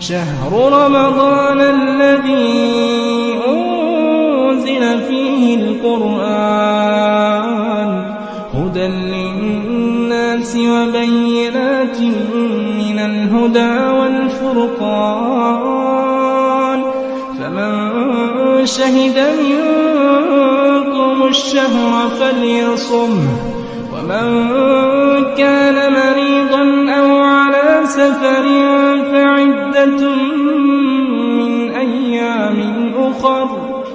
شهر رمضان الذي أنزل فيه القرآن هدى للناس وبينات من الهدى والفرقان فمن شهد منكم الشهر فليصمه ومن كان مريضا أو على سفر فعدة من أيام أخر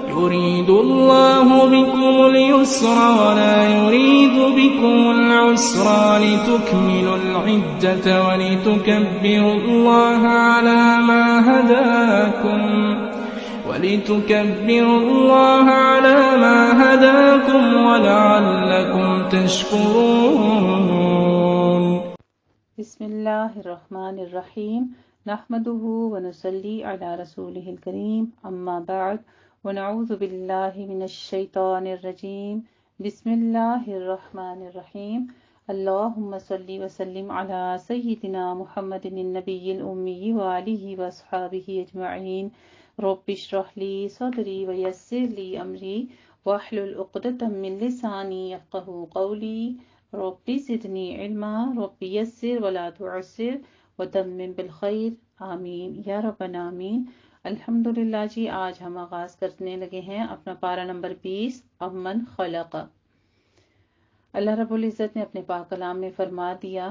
يريد الله بكم اليسر ولا يريد بكم العسر ولتكملوا العدة ولتكبروا الله على ما هداكم ولعلكم تشكرون. بسم اللہ الرحمن الرحیم نحمده ونصلی علی رسولہ الکریم اما بعد ونعوذ باللہ من الشیطان الرجیم بسم اللہ الرحمن الرحیم اللہم صلی وسلم علی سیدنا محمد النبی الامی وآلہ واصحابہ اجمعین رب اشرح لی صدری ویسر لی امری واحلل عقدۃ من لسانی یفقہوا قولی ربی زدنی علما ربی یسر ولا تعسر وتمم بالخیر آمین یا ربنا آمین. الحمدللہ جی آج ہم آغاز کرنے لگے ہیں اپنا پارہ نمبر 20 امن خلق. اللہ رب العزت نے اپنے پاک کلام میں فرما دیا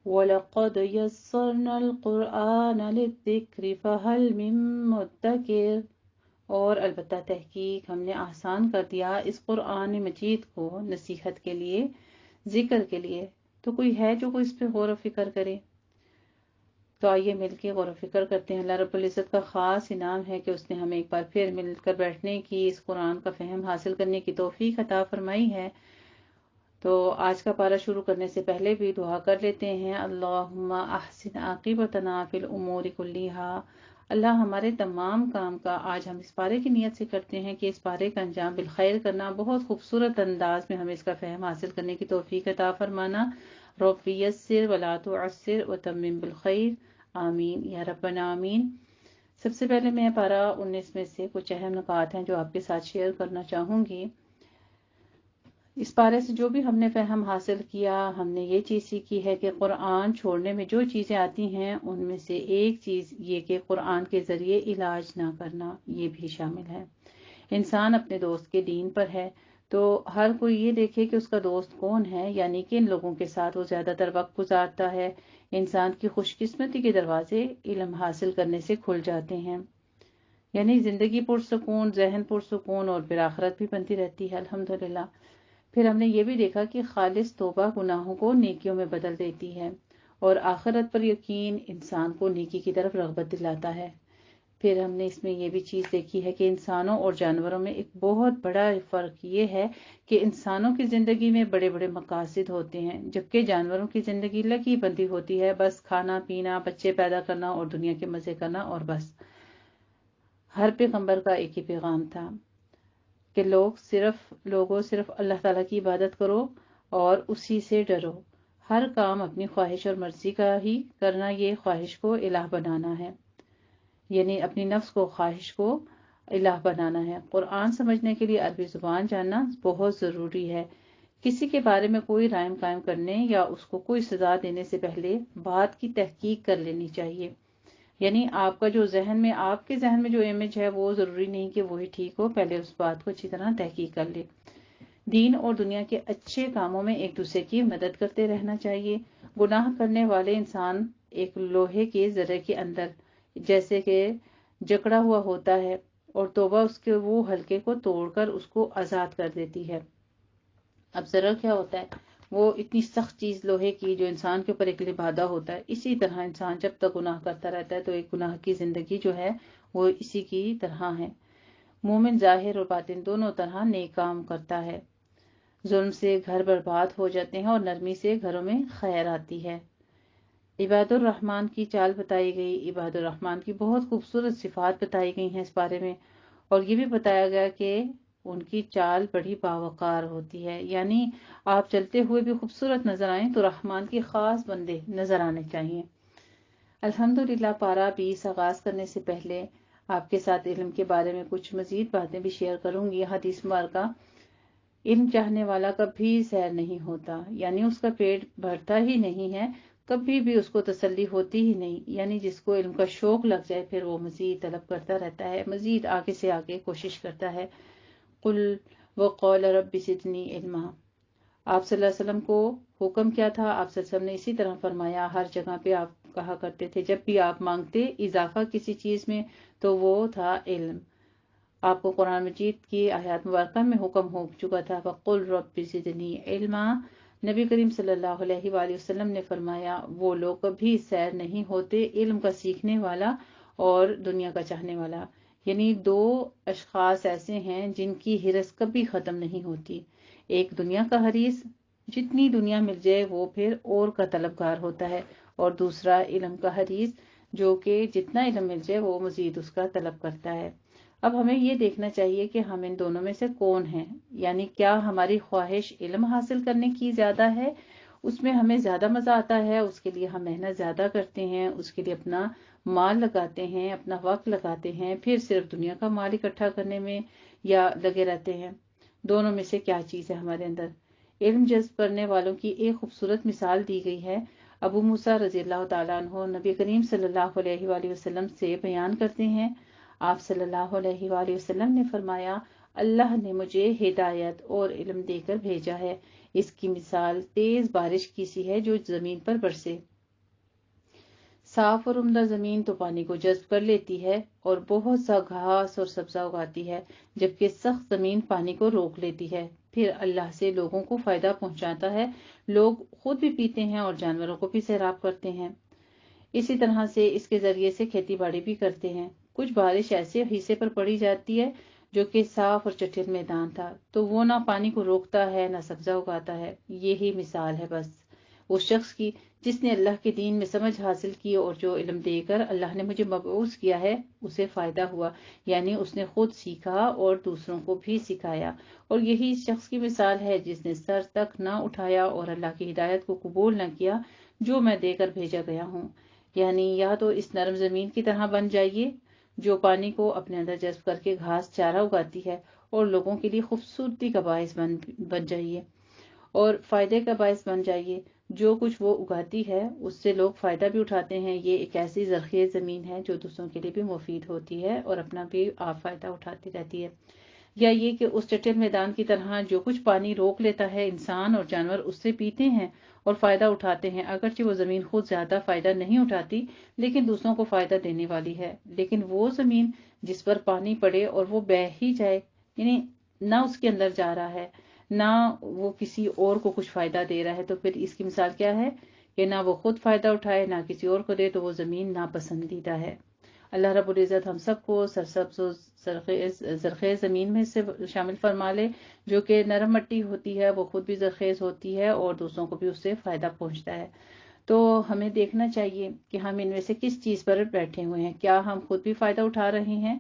وَلَقَدْ يَسَّرْنَا الْقُرْآنَ لِلذِّكْرِ فَهَلْ مِن مُدَّكِرٍ، اور البتہ تحقیق ہم نے آسان کر دیا اس قرآن مجید کو نصیحت کے لیے، ذکر کے لیے، تو کوئی ہے جو کوئی اس پہ غور و فکر کرے. تو آئیے مل کے غور و فکر کرتے ہیں. اللہ رب العزت کا خاص انعام ہے کہ اس نے ہمیں ایک بار پھر مل کر بیٹھنے کی، اس قرآن کا فہم حاصل کرنے کی توفیق عطا فرمائی ہے. تو آج کا پارہ شروع کرنے سے پہلے بھی دعا کر لیتے ہیں. اللہم احسن عاقبتنا فی الامور کلیہا. اللہ ہمارے تمام کام کا آج ہم اس پارے کی نیت سے کرتے ہیں کہ اس پارے کا انجام بالخیر کرنا، بہت خوبصورت انداز میں ہمیں اس کا فہم حاصل کرنے کی توفیق عطا فرمانا. رب یسر ولا تعسر وتمم بالخیر آمین یا ربنا آمین. سب سے پہلے میں پارہ 19 میں سے کچھ اہم نکات ہیں جو آپ کے ساتھ شیئر کرنا چاہوں گی. اس پارے سے جو بھی ہم نے فہم حاصل کیا، ہم نے یہ چیز سیکھی ہے کہ قرآن چھوڑنے میں جو چیزیں آتی ہیں ان میں سے ایک چیز یہ کہ قرآن کے ذریعے علاج نہ کرنا، یہ بھی شامل ہے. انسان اپنے دوست کے دین پر ہے تو ہر کوئی یہ دیکھے کہ اس کا دوست کون ہے، یعنی کہ ان لوگوں کے ساتھ وہ زیادہ تر وقت گزارتا ہے. انسان کی خوش قسمتی کے دروازے علم حاصل کرنے سے کھل جاتے ہیں، یعنی زندگی پرسکون، ذہن پرسکون اور پھر آخرت بھی بنتی رہتی ہے الحمدللہ. پھر ہم نے یہ بھی دیکھا کہ خالص توبہ گناہوں کو نیکیوں میں بدل دیتی ہے اور آخرت پر یقین انسان کو نیکی کی طرف رغبت دلاتا ہے. پھر ہم نے اس میں یہ بھی چیز دیکھی ہے کہ انسانوں اور جانوروں میں ایک بہت بڑا فرق یہ ہے کہ انسانوں کی زندگی میں بڑے بڑے مقاصد ہوتے ہیں، جبکہ جانوروں کی زندگی لگی بندی ہوتی ہے، بس کھانا پینا، بچے پیدا کرنا اور دنیا کے مزے کرنا اور بس. ہر پیغمبر کا ایک ہی پیغام تھا کہ لوگوں صرف اللہ تعالیٰ کی عبادت کرو اور اسی سے ڈرو. ہر کام اپنی خواہش اور مرضی کا ہی کرنا، یہ خواہش کو الہ بنانا ہے، یعنی اپنی نفس کو، خواہش کو الہ بنانا ہے. قرآن سمجھنے کے لیے عربی زبان جاننا بہت ضروری ہے. کسی کے بارے میں کوئی رائم قائم کرنے یا اس کو کوئی سزا دینے سے پہلے بات کی تحقیق کر لینی چاہیے. یعنی آپ کے ذہن میں جو امیج ہے وہ ضروری نہیں کہ وہی ٹھیک ہو، پہلے اس بات کو اچھی طرح تحقیق کر لے. دین اور دنیا کے اچھے کاموں میں ایک دوسرے کی مدد کرتے رہنا چاہیے. گناہ کرنے والے انسان ایک لوہے کے ذرے کے اندر جیسے کہ جکڑا ہوا ہوتا ہے اور توبہ اس کے وہ حلقے کو توڑ کر اس کو آزاد کر دیتی ہے. اب ذرا کیا ہوتا ہے، وہ اتنی سخت چیز لوہے کی جو انسان کے اوپر ایک لبادہ ہوتا ہے. اسی طرح انسان جب تک گناہ کرتا رہتا ہے تو ایک گناہ کی زندگی جو ہے وہ اسی کی طرح ہے. مومن ظاہر اور باطن دونوں طرح نیک کام کرتا ہے. ظلم سے گھر برباد ہو جاتے ہیں اور نرمی سے گھروں میں خیر آتی ہے. عباد الرحمن کی چال بتائی گئی، عباد الرحمن کی بہت خوبصورت صفات بتائی گئی ہیں اس بارے میں، اور یہ بھی بتایا گیا کہ ان کی چال بڑی باوقار ہوتی ہے. یعنی آپ چلتے ہوئے بھی خوبصورت نظر آئیں تو رحمان کی خاص بندے نظر آنے چاہیے. الحمدللہ پارہ 20 آغاز کرنے سے پہلے آپ کے ساتھ علم کے بارے میں کچھ مزید باتیں بھی شیئر کروں گی۔ حدیث مبارکہ، علم چاہنے والا کبھی سیر نہیں ہوتا، یعنی اس کا پیٹ بھرتا ہی نہیں ہے، کبھی بھی اس کو تسلی ہوتی ہی نہیں، یعنی جس کو علم کا شوق لگ جائے پھر وہ مزید طلب کرتا رہتا ہے، مزید آگے سے آگے کوشش کرتا ہے۔ قل وقال رب زدنی علما۔ آپ صلی اللہ علیہ وسلم کو حکم کیا تھا، آپ صلی اللہ علیہ وسلم نے اسی طرح فرمایا، ہر جگہ پہ آپ کہا کرتے تھے جب بھی آپ مانگتے اضافہ کسی چیز میں تو وہ تھا علم۔ آپ کو قرآن مجید کی آیات مبارکہ میں حکم ہو چکا تھا، وَقُلْ رَبِّ زِدْنِی عِلْمًا۔ نبی کریم صلی اللہ علیہ وآلہ وسلم نے فرمایا وہ لوگ کبھی سیر نہیں ہوتے، علم کا سیکھنے والا اور دنیا کا چاہنے والا، یعنی دو اشخاص ایسے ہیں جن کی ہرس کبھی ختم نہیں ہوتی۔ ایک دنیا کا حریص، جتنی دنیا مل جائے وہ پھر اور کا طلبگار ہوتا ہے، اور دوسرا علم کا حریص جو کہ جتنا علم مل جائے وہ مزید اس کا طلب کرتا ہے۔ اب ہمیں یہ دیکھنا چاہیے کہ ہم ان دونوں میں سے کون ہیں، یعنی کیا ہماری خواہش علم حاصل کرنے کی زیادہ ہے، اس میں ہمیں زیادہ مزہ آتا ہے، اس کے لیے ہم محنت زیادہ کرتے ہیں، اس کے لیے اپنا مال لگاتے ہیں، اپنا وقت لگاتے ہیں، پھر صرف دنیا کا مال اکٹھا کرنے میں یا لگے رہتے ہیں؟ دونوں میں سے کیا چیز ہے ہمارے اندر؟ علم جذب کرنے والوں کی ایک خوبصورت مثال دی گئی ہے۔ ابو موسیٰ رضی اللہ تعالیٰ عنہ نبی کریم صلی اللہ علیہ وآلہ وسلم سے بیان کرتے ہیں، آپ صلی اللہ علیہ وآلہ وسلم نے فرمایا، اللہ نے مجھے ہدایت اور علم دے کر بھیجا ہے، اس کی مثال تیز بارش کی سی ہے جو زمین پر برسے۔ صاف اور عمدہ زمین تو پانی کو جذب کر لیتی ہے اور بہت سا گھاس اور سبزہ اگاتی ہے، جبکہ سخت زمین پانی کو روک لیتی ہے، پھر اللہ سے لوگوں کو فائدہ پہنچاتا ہے، لوگ خود بھی پیتے ہیں اور جانوروں کو بھی سیراب کرتے ہیں۔ اسی طرح سے اس کے ذریعے سے کھیتی باڑی بھی کرتے ہیں۔ کچھ بارش ایسے حصے پر پڑی جاتی ہے جو کہ صاف اور چٹیل میدان تھا، تو وہ نہ پانی کو روکتا ہے نہ سبزہ اگاتا ہے۔ یہی مثال ہے بس اس شخص کی جس نے اللہ کے دین میں سمجھ حاصل کی اور جو علم دے کر اللہ نے مجھے مبعوث کیا ہے اسے فائدہ ہوا، یعنی اس نے خود سیکھا اور دوسروں کو بھی سکھایا۔ اور یہی شخص کی مثال ہے جس نے سر تک نہ اٹھایا اور اللہ کی ہدایت کو قبول نہ کیا جو میں دے کر بھیجا گیا ہوں۔ یعنی یا تو اس نرم زمین کی طرح بن جائیے جو پانی کو اپنے اندر جذب کر کے گھاس چارہ اگاتی ہے اور لوگوں کے لیے خوبصورتی کا باعث بن جائیے اور فائدے کا باعث بن جائیے۔ جو کچھ وہ اگاتی ہے اس سے لوگ فائدہ بھی اٹھاتے ہیں، یہ ایک ایسی زرخیز زمین ہے جو دوسروں کے لیے بھی مفید ہوتی ہے اور اپنا بھی آپ فائدہ اٹھاتی رہتی ہے۔ یا یہ کہ اس چٹیل میدان کی طرح جو کچھ پانی روک لیتا ہے انسان اور جانور اس سے پیتے ہیں اور فائدہ اٹھاتے ہیں، اگرچہ وہ زمین خود زیادہ فائدہ نہیں اٹھاتی لیکن دوسروں کو فائدہ دینے والی ہے۔ لیکن وہ زمین جس پر پانی پڑے اور وہ بہہ ہی جائے، یعنی نہ اس کے اندر جا رہا ہے نہ وہ کسی اور کو کچھ فائدہ دے رہا ہے، تو پھر اس کی مثال کیا ہے کہ نہ وہ خود فائدہ اٹھائے نہ کسی اور کو دے، تو وہ زمین ناپسندیدہ ہے۔ اللہ رب العزت ہم سب کو سرسبز و زرخیز زمین میں سے شامل فرما لے، جو کہ نرم مٹی ہوتی ہے، وہ خود بھی زرخیز ہوتی ہے اور دوسروں کو بھی اس سے فائدہ پہنچتا ہے۔ تو ہمیں دیکھنا چاہیے کہ ہم ان میں سے کس چیز پر بیٹھے ہوئے ہیں، کیا ہم خود بھی فائدہ اٹھا رہے ہیں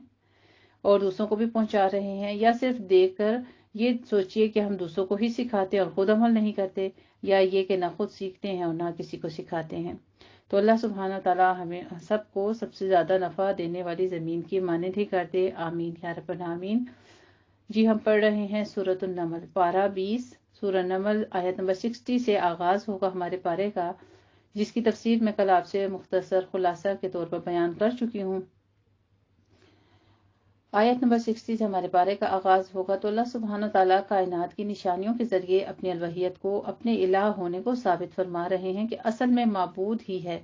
اور دوسروں کو بھی پہنچا رہے ہیں، یا صرف دیکھ کر یہ سوچیے کہ ہم دوسروں کو ہی سکھاتے اور خود عمل نہیں کرتے، یا یہ کہ نہ خود سیکھتے ہیں اور نہ کسی کو سکھاتے ہیں۔ تو اللہ سبحانہ تعالیٰ ہمیں سب کو سب سے زیادہ نفع دینے والی زمین کی مانند ہی کر دے، آمین یا رب العالمین۔ جی ہم پڑھ رہے ہیں سورۃ النمل، پارہ 20، سورہ نمل آیت نمبر 60 سے آغاز ہوگا ہمارے پارے کا، جس کی تفسیر میں کل آپ سے مختصر خلاصہ کے طور پر بیان کر چکی ہوں۔ آیت نمبر 60 سے ہمارے پارے کا آغاز ہوگا تو اللہ سبحانہ تعالیٰ کائنات کی نشانیوں کے ذریعے اپنی الوہیت کو، اپنے الہ ہونے کو ثابت فرما رہے ہیں کہ اصل میں معبود ہی ہے،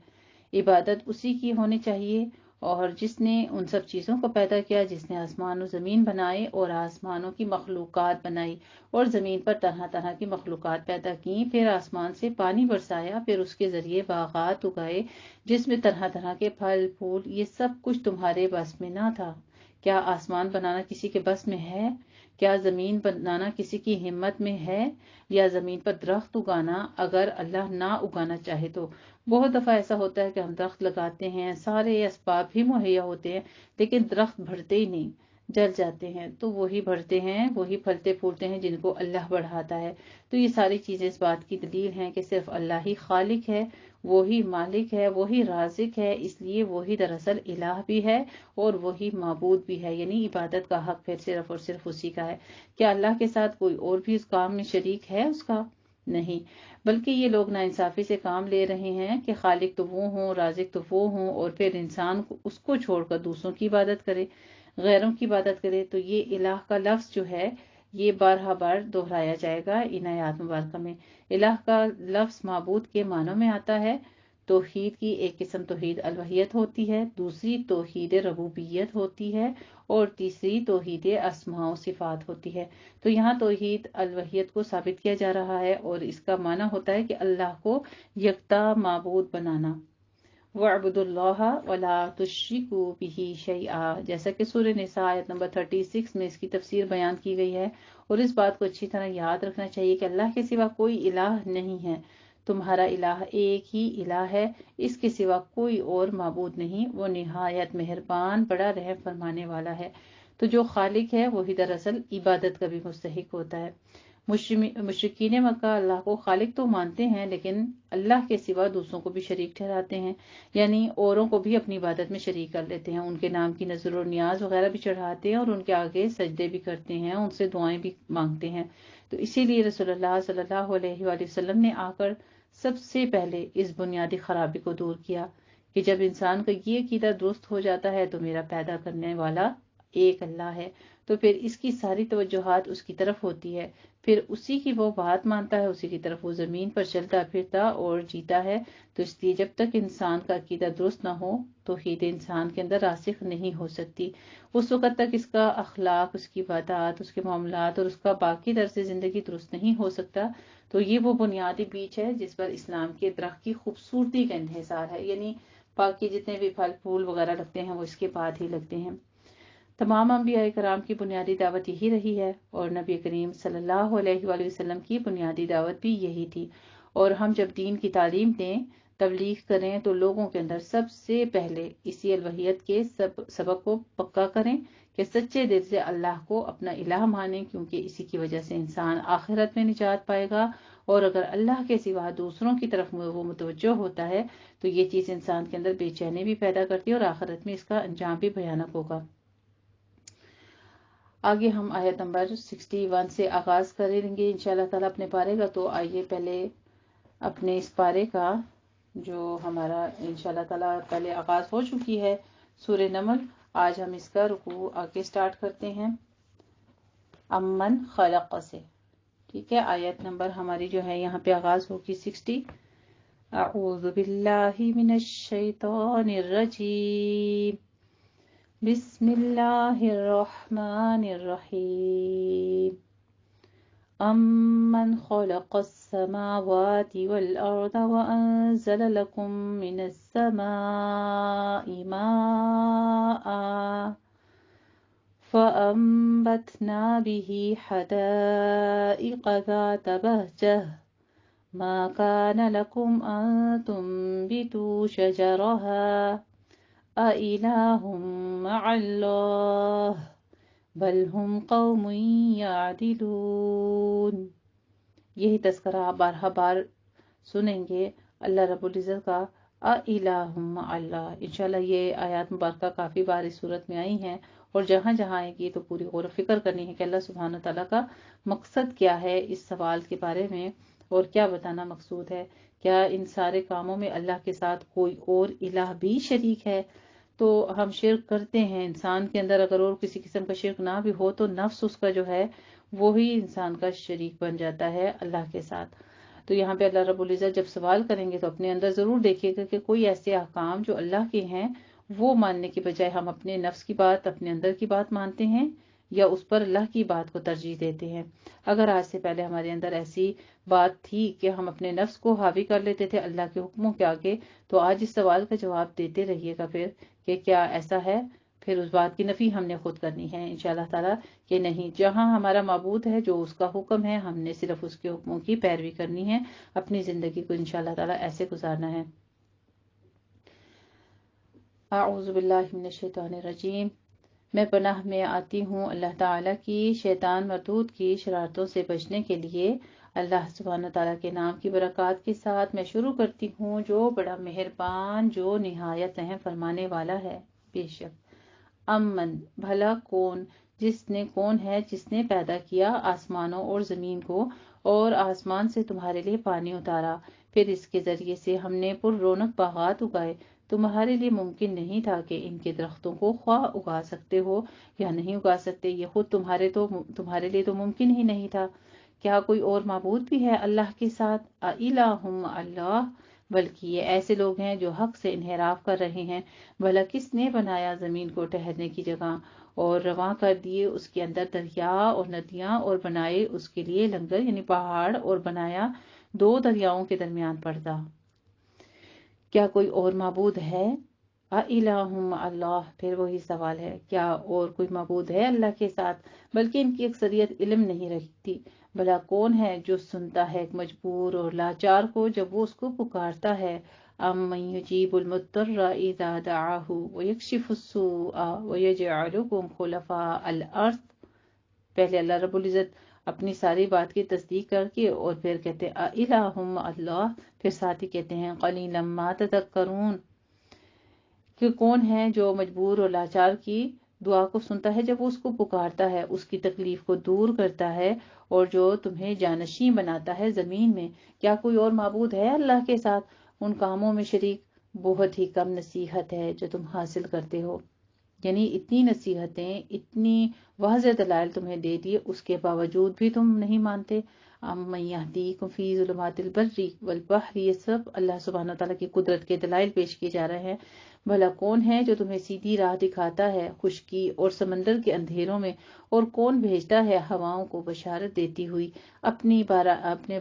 عبادت اسی کی ہونی چاہیے، اور جس نے ان سب چیزوں کو پیدا کیا، جس نے آسمان و زمین بنائے اور آسمانوں کی مخلوقات بنائی اور زمین پر طرح طرح کی مخلوقات پیدا کی، پھر آسمان سے پانی برسایا، پھر اس کے ذریعے باغات اگائے جس میں طرح طرح کے پھل پھول، یہ سب کچھ تمہارے بس میں نہ تھا۔ کیا آسمان بنانا کسی کے بس میں ہے؟ کیا زمین بنانا کسی کی ہمت میں ہے؟ یا زمین پر درخت اگانا اگر اللہ نہ اگانا چاہے تو؟ بہت دفعہ ایسا ہوتا ہے کہ ہم درخت لگاتے ہیں، سارے اسباب بھی مہیا ہوتے ہیں لیکن درخت بڑھتے ہی نہیں، جل جاتے ہیں، تو وہی بڑھتے ہیں، وہی پھلتے پھولتے ہیں جن کو اللہ بڑھاتا ہے۔ تو یہ ساری چیزیں اس بات کی دلیل ہیں کہ صرف اللہ ہی خالق ہے، وہی مالک ہے، وہی رازق ہے، اس لیے وہی دراصل الہ بھی ہے اور وہی معبود بھی ہے، یعنی عبادت کا حق پھر صرف اور صرف اسی کا ہے۔ کیا اللہ کے ساتھ کوئی اور بھی اس کام میں شریک ہے اس کا؟ نہیں، بلکہ یہ لوگ ناانصافی سے کام لے رہے ہیں کہ خالق تو وہ ہوں، رازق تو وہ ہوں، اور پھر انسان اس کو چھوڑ کر دوسروں کی عبادت کرے، غیروں کی عبادت کرے۔ تو یہ الہ کا لفظ جو ہے یہ بارہا بار دہرایا جائے گا ان آیات مبارکہ میں۔ الہ کا لفظ معبود کے معنوں میں آتا ہے۔ توحید کی ایک قسم توحید الوہیت ہوتی ہے، دوسری توحید ربوبیت ہوتی ہے، اور تیسری توحید اسماء و صفات ہوتی ہے۔ تو یہاں توحید الوہیت کو ثابت کیا جا رہا ہے، اور اس کا معنی ہوتا ہے کہ اللہ کو یکتا معبود بنانا۔ وَاعْبُدُوا اللَّهَ وَلَا تُشْرِكُوا بِهِ شَيْئًا، جیسا کہ سورہ نساء آیت نمبر 36 میں اس کی تفسیر بیان کی گئی ہے، اور اس بات کو اچھی طرح یاد رکھنا چاہیے کہ اللہ کے سوا کوئی الہ نہیں ہے، تمہارا الہ ایک ہی الہ ہے، اس کے سوا کوئی اور معبود نہیں، وہ نہایت مہربان بڑا رحم فرمانے والا ہے۔ تو جو خالق ہے وہی دراصل عبادت کا بھی مستحق ہوتا ہے۔ مشرکین مکہ اللہ کو خالق تو مانتے ہیں، لیکن اللہ کے سوا دوسروں کو بھی شریک ٹھہراتے ہیں، یعنی اوروں کو بھی اپنی عبادت میں شریک کر لیتے ہیں، ان کے نام کی نذر و نیاز وغیرہ بھی چڑھاتے ہیں، اور ان کے آگے سجدے بھی کرتے ہیں، ان سے دعائیں بھی مانگتے ہیں۔ تو اسی لیے رسول اللہ صلی اللہ علیہ وآلہ وسلم نے آ کر سب سے پہلے اس بنیادی خرابی کو دور کیا کہ جب انسان کا یہ عقیدہ درست ہو جاتا ہے تو میرا پیدا کرنے والا ایک اللہ ہے، تو پھر اس کی ساری توجہات اس کی طرف ہوتی ہے، پھر اسی کی وہ بات مانتا ہے، اسی کی طرف وہ زمین پر چلتا پھرتا اور جیتا ہے۔ تو اس لیے جب تک انسان کا عقیدہ درست نہ ہو توحید انسان کے اندر راسخ نہیں ہو سکتی، اس وقت تک اس کا اخلاق، اس کی عبادات، اس کے معاملات اور اس کا باقی طرز زندگی درست نہیں ہو سکتا۔ تو یہ وہ بنیادی بیج ہے جس پر اسلام کے درخت کی خوبصورتی کا انحصار ہے، یعنی باقی جتنے بھی پھل پھول وغیرہ لگتے ہیں وہ اس کے بعد ہی لگتے ہیں۔ تمام انبیاء کرام کی بنیادی دعوت یہی رہی ہے، اور نبی کریم صلی اللہ علیہ وآلہ وسلم کی بنیادی دعوت بھی یہی تھی۔ اور ہم جب دین کی تعلیم دیں، تبلیغ کریں، تو لوگوں کے اندر سب سے پہلے اسی الوہیت کے سبق کو پکا کریں کہ سچے دل سے اللہ کو اپنا الہ مانیں، کیونکہ اسی کی وجہ سے انسان آخرت میں نجات پائے گا، اور اگر اللہ کے سوا دوسروں کی طرف وہ متوجہ ہوتا ہے تو یہ چیز انسان کے اندر بے چینی بھی پیدا کرتی ہے، اور آخرت میں اس کا انجام بھی بھیانک ہوگا۔ آگے ہم آیت نمبر 61 سے آغاز کریں گے انشاءاللہ تعالیٰ اپنے پارے کا۔ تو آئیے پہلے اپنے اس پارے کا جو ہمارا انشاءاللہ تعالیٰ پہلے آغاز ہو چکی ہے سورہ نمل، آج ہم اس کا رکوع آگے سٹارٹ کرتے ہیں امن خلق سے۔ ٹھیک ہے، آیت نمبر ہماری جو ہے یہاں پہ آغاز ہوگی 60۔ اعوذ باللہ من الشیطان الرجیم، بسم اللہ الرحمن الرحیم، امن خلق السماوات والارض وانزل لکم من السماء ماء فأنبتنا به حدائق ذات بهجة ما كان لكم أن تنبتوا شجرها أإله مع الله بل هم قوم يعدلون۔ یہی تذکرہ آپ بارہا بار سنیں گے اللہ رب العزت کا أإله مع اللہ۔ انشاءاللہ یہ آیات مبارکہ کافی بار اس صورت میں آئی ہیں، اور جہاں جہاں آئے گی تو پوری غور و فکر کرنی ہے کہ اللہ سبحانہ تعالیٰ کا مقصد کیا ہے اس سوال کے بارے میں، اور کیا بتانا مقصود ہے۔ کیا ان سارے کاموں میں اللہ کے ساتھ کوئی اور الہ بھی شریک ہے؟ تو ہم شرک کرتے ہیں، انسان کے اندر اگر اور کسی قسم کا شرک نہ بھی ہو تو نفس اس کا جو ہے وہی انسان کا شریک بن جاتا ہے اللہ کے ساتھ۔ تو یہاں پہ اللہ رب العزت جب سوال کریں گے تو اپنے اندر ضرور دیکھیے گا کہ کوئی ایسے احکام جو اللہ کے ہیں وہ ماننے کی بجائے ہم اپنے نفس کی بات، اپنے اندر کی بات مانتے ہیں، یا اس پر اللہ کی بات کو ترجیح دیتے ہیں۔ اگر آج سے پہلے ہمارے اندر ایسی بات تھی کہ ہم اپنے نفس کو حاوی کر لیتے تھے اللہ کے حکموں کے آگے، تو آج اس سوال کا جواب دیتے رہیے گا پھر کہ کیا ایسا ہے؟ پھر اس بات کی نفی ہم نے خود کرنی ہے انشاءاللہ تعالیٰ کہ نہیں، جہاں ہمارا معبود ہے جو اس کا حکم ہے ہم نے صرف اس کے حکموں کی پیروی کرنی ہے، اپنی زندگی کو انشاءاللہ تعالیٰ ایسے گزارنا ہے۔ اعوذ باللہ من الشیطان الرجیم، میں پناہ میں آتی ہوں اللہ تعالیٰ کی شیطان مردود کی شرارتوں سے بچنے کے لیے۔ اللہ سبحانہ تعالیٰ کے نام کی برکات کے ساتھ میں شروع کرتی ہوں جو بڑا مہربان، جو نہایت رحم فرمانے والا ہے۔ بے شک امن بھلا کون ہے جس نے پیدا کیا آسمانوں اور زمین کو، اور آسمان سے تمہارے لیے پانی اتارا، پھر اس کے ذریعے سے ہم نے پر رونق باغات اگائے۔ تمہارے لیے ممکن نہیں تھا کہ ان کے درختوں کو خواہ اگا سکتے ہو یا نہیں اگا سکتے، یہ خود تمہارے لیے تو ممکن ہی نہیں تھا۔ کیا کوئی اور معبود بھی ہے اللہ کے ساتھ؟ اِلٰہٌ اللہ، بلکہ یہ ایسے لوگ ہیں جو حق سے انحراف کر رہے ہیں۔ بھلا کس نے بنایا زمین کو ٹھہرنے کی جگہ، اور رواں کر دیے اس کے اندر دریا اور ندیاں، اور بنائے اس کے لیے لنگر یعنی پہاڑ، اور بنایا دو دریاؤں کے درمیان پردہ۔ کیا کوئی اور معبود ہے؟ اِلٰہٌ اللہ، پھر وہی سوال ہے، کیا اور کوئی معبود ہے اللہ کے ساتھ؟ بلکہ ان کی اکثریت علم نہیں رکھتی۔ بھلا کون ہے جو سنتا ہے ایک مجبور اور لاچار کو جب وہ اس کو پکارتا ہے؟ امن یجیب المضطر اذا دعاہ ویکشف السوء ویجعلکم خلفاء الارض۔ پہلے اللہ رب العزت اپنی ساری بات کی تصدیق کر کے اور پھر کہتے ہیں اِلٰہٌ اللہ، پھر ساتھ ہی کہتے ہیں قلیلا ما تذکرون، کہ کون ہے جو مجبور اور لاچار کی دعا کو سنتا ہے جب وہ اس کو پکارتا ہے، اس کی تکلیف کو دور کرتا ہے، اور جو تمہیں جانشین بناتا ہے زمین میں۔ کیا کوئی اور معبود ہے اللہ کے ساتھ ان کاموں میں شریک؟ بہت ہی کم نصیحت ہے جو تم حاصل کرتے ہو، یعنی اتنی نصیحتیں، اتنی واضح دلائل تمہیں دے دیے، اس کے باوجود بھی تم نہیں مانتے۔ امن یہدیکم فی ظلمات البر والبحر، یہ سب اللہ سبحانہ تعالیٰ کی قدرت کے دلائل پیش کیے جا رہے ہیں۔ بھلا کون ہے جو تمہیں سیدھی راہ دکھاتا ہے خشکی اور سمندر کے اندھیروں میں، اور کون بھیجتا ہے ہواؤں کو بشارت دیتی ہوئی اپنے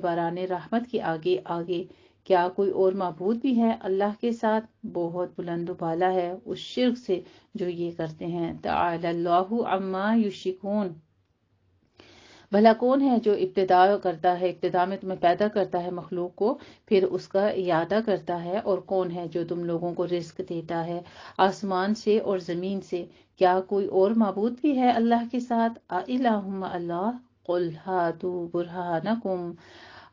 باران رحمت کے آگے آگے؟ کیا کوئی اور معبود بھی ہے اللہ کے ساتھ؟ بہت بلند و بالا ہے اس شرک سے جو یہ کرتے ہیں۔ تعالی اللہ عما یشرکون، بھلا کون ہے جو ابتدا میں تمہیں پیدا کرتا ہے مخلوق کو، پھر اس کا اعادہ کرتا ہے، اور کون ہے جو تم لوگوں کو رزق دیتا ہے آسمان سے اور زمین سے؟ کیا کوئی اور معبود بھی ہے اللہ کے ساتھ؟ اِلٰہٌ اللہ، قُلْ هَاتُوا بُرْهَانَکُمْ،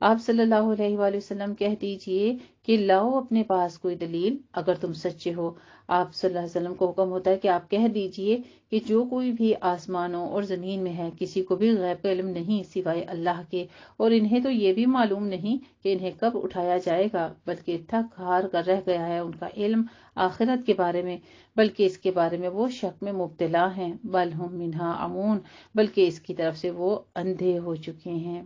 آپ صلی اللہ علیہ وآلہ وسلم کہہ دیجئے کہ لاؤ اپنے پاس کوئی دلیل اگر تم سچے ہو۔ آپ صلی اللہ علیہ وسلم کو حکم ہوتا ہے کہ آپ کہہ دیجئے کہ جو کوئی بھی آسمانوں اور زمین میں ہے کسی کو بھی غیب کا علم نہیں سوائے اللہ کے، اور انہیں تو یہ بھی معلوم نہیں کہ انہیں کب اٹھایا جائے گا، بلکہ تھک ہار کر رہ گیا ہے ان کا علم آخرت کے بارے میں، بلکہ اس کے بارے میں وہ شک میں مبتلا ہیں۔ بل ہم منہا عمون، بلکہ اس کی طرف سے وہ اندھے ہو چکے ہیں۔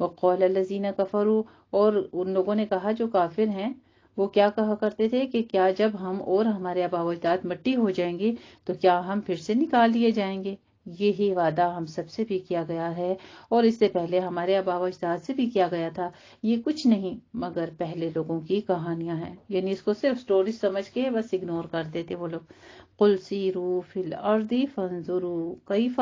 وقال الذین کفروا، اور ان لوگوں نے کہا جو کافر ہیں، وہ کیا کہا کرتے تھے کہ کیا جب ہم اور ہمارے آباء و اجداد مٹی ہو جائیں گے تو کیا ہم پھر سے نکال لیے جائیں گے؟ یہی وعدہ ہم سب سے بھی کیا گیا ہے، اور اس سے پہلے ہمارے آباء و اجداد سے بھی کیا گیا تھا۔ یہ کچھ نہیں مگر پہلے لوگوں کی کہانیاں ہیں، یعنی اس کو صرف سٹوری سمجھ کے بس اگنور کر دیتے وہ لوگ۔ قل سیروا فی الارض فانظروا کیف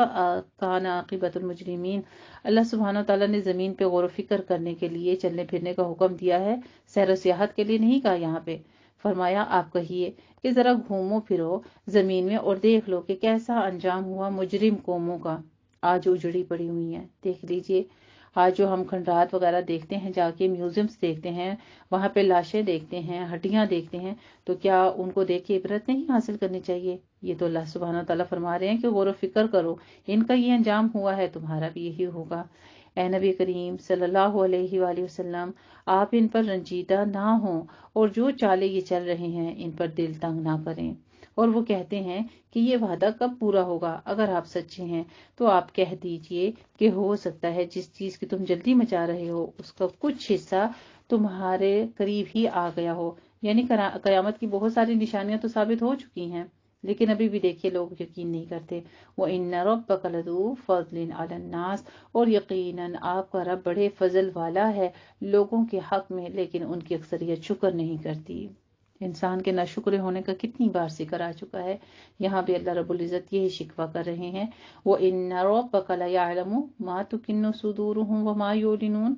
کان عاقبۃ المجرمین، اللہ سبحانہ تعالیٰ نے زمین پہ غور و فکر کرنے کے لیے چلنے پھرنے کا حکم دیا ہے، سیر و سیاحت کے لیے نہیں کہا یہاں پہ۔ فرمایا آپ کہیے کہ ذرا گھومو پھرو زمین میں اور دیکھ لو کہ کیسا انجام ہوا مجرم قوموں کا، آج اجڑی پڑی ہوئی ہیں۔ دیکھ لیجئے آج جو ہم کھنڈرات وغیرہ دیکھتے ہیں، جا کے میوزیمز دیکھتے ہیں، وہاں پہ لاشیں دیکھتے ہیں، ہڈیاں دیکھتے ہیں، تو کیا ان کو دیکھ کے عبرت نہیں حاصل کرنی چاہیے؟ یہ تو اللہ سبحانہ تعالیٰ فرما رہے ہیں کہ غور و فکر کرو، ان کا یہ انجام ہوا ہے، تمہارا بھی یہی ہوگا۔ اے نبی کریم صلی اللہ علیہ وآلہ وسلم، آپ ان پر رنجیدہ نہ ہوں، اور جو چالے یہ چل رہے ہیں ان پر دل تنگ نہ کریں۔ اور وہ کہتے ہیں کہ یہ وعدہ کب پورا ہوگا؟ اگر آپ سچے ہیں تو آپ کہہ دیجئے کہ ہو سکتا ہے جس چیز کی تم جلدی مچا رہے ہو اس کا کچھ حصہ تمہارے قریب ہی آ گیا ہو، یعنی قیامت کی بہت ساری نشانیاں تو ثابت ہو چکی ہیں، لیکن ابھی بھی دیکھیے لوگ یقین نہیں کرتے۔ وَإِنَّ رَبَّكَ لَذُو فَضْلٍ عَلَى النَّاسِ، اور یقیناً آپ کا رب بڑے فضل والا ہے لوگوں کے حق میں، لیکن ان کی اکثریت شکر نہیں کرتی۔ انسان کے ناشکر ہونے کا کتنی بار ذکر آ چکا ہے، یہاں بھی اللہ رب العزت یہی شکوہ کر رہے ہیں۔ وَإِنَّ رَبَّكَ لَيَعْلَمُ مَا تُكِنُّ صُدُورُهُمْ وَمَا يُعْلِنُونَ،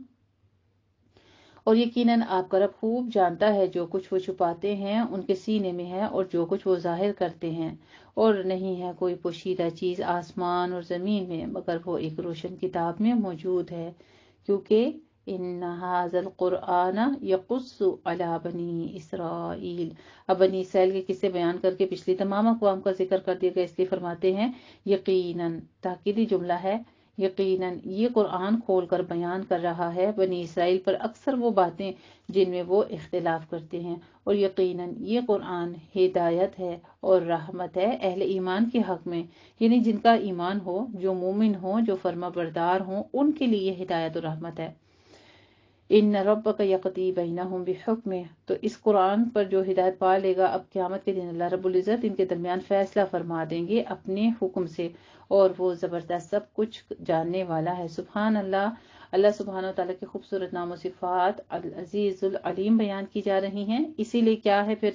اور یقیناً آپ کا رب خوب جانتا ہے جو کچھ وہ چھپاتے ہیں ان کے سینے میں ہے اور جو کچھ وہ ظاہر کرتے ہیں، اور نہیں ہے کوئی پوشیدہ چیز آسمان اور زمین میں مگر وہ ایک روشن کتاب میں موجود ہے، کیونکہ ان ھذا القرآن یقص علی بنی اسرائیل۔ اب بنی اسرائیل کے قصے بیان کر کے پچھلی تمام اقوام کا ذکر کر دیا گیا، اس لیے فرماتے ہیں یقیناً، تاکیدی جملہ ہے، یقیناً یہ قرآن کھول کر بیان کر رہا ہے بنی اسرائیل پر اکثر وہ باتیں جن میں وہ اختلاف کرتے ہیں، اور یقیناً یہ قرآن ہدایت ہے اور رحمت ہے اہل ایمان کے حق میں، یعنی جن کا ایمان ہو، جو مومن ہوں، جو فرما بردار ہوں، ان کے لیے ہدایت اور رحمت ہے۔ ان ربک یقضی بینہم بحکمہ، تو اس قرآن پر جو ہدایت پا لے گا، اب قیامت کے دن اللہ رب العزت ان کے درمیان فیصلہ فرما دیں گے اپنے حکم سے، اور وہ زبردست سب کچھ جاننے والا ہے۔ سبحان اللہ۔ اللہ سبحانہ وتعالیٰ کے خوبصورت نام و صفات العزیز العلیم بیان کی جا رہی ہیں، اسی لیے کیا ہے پھر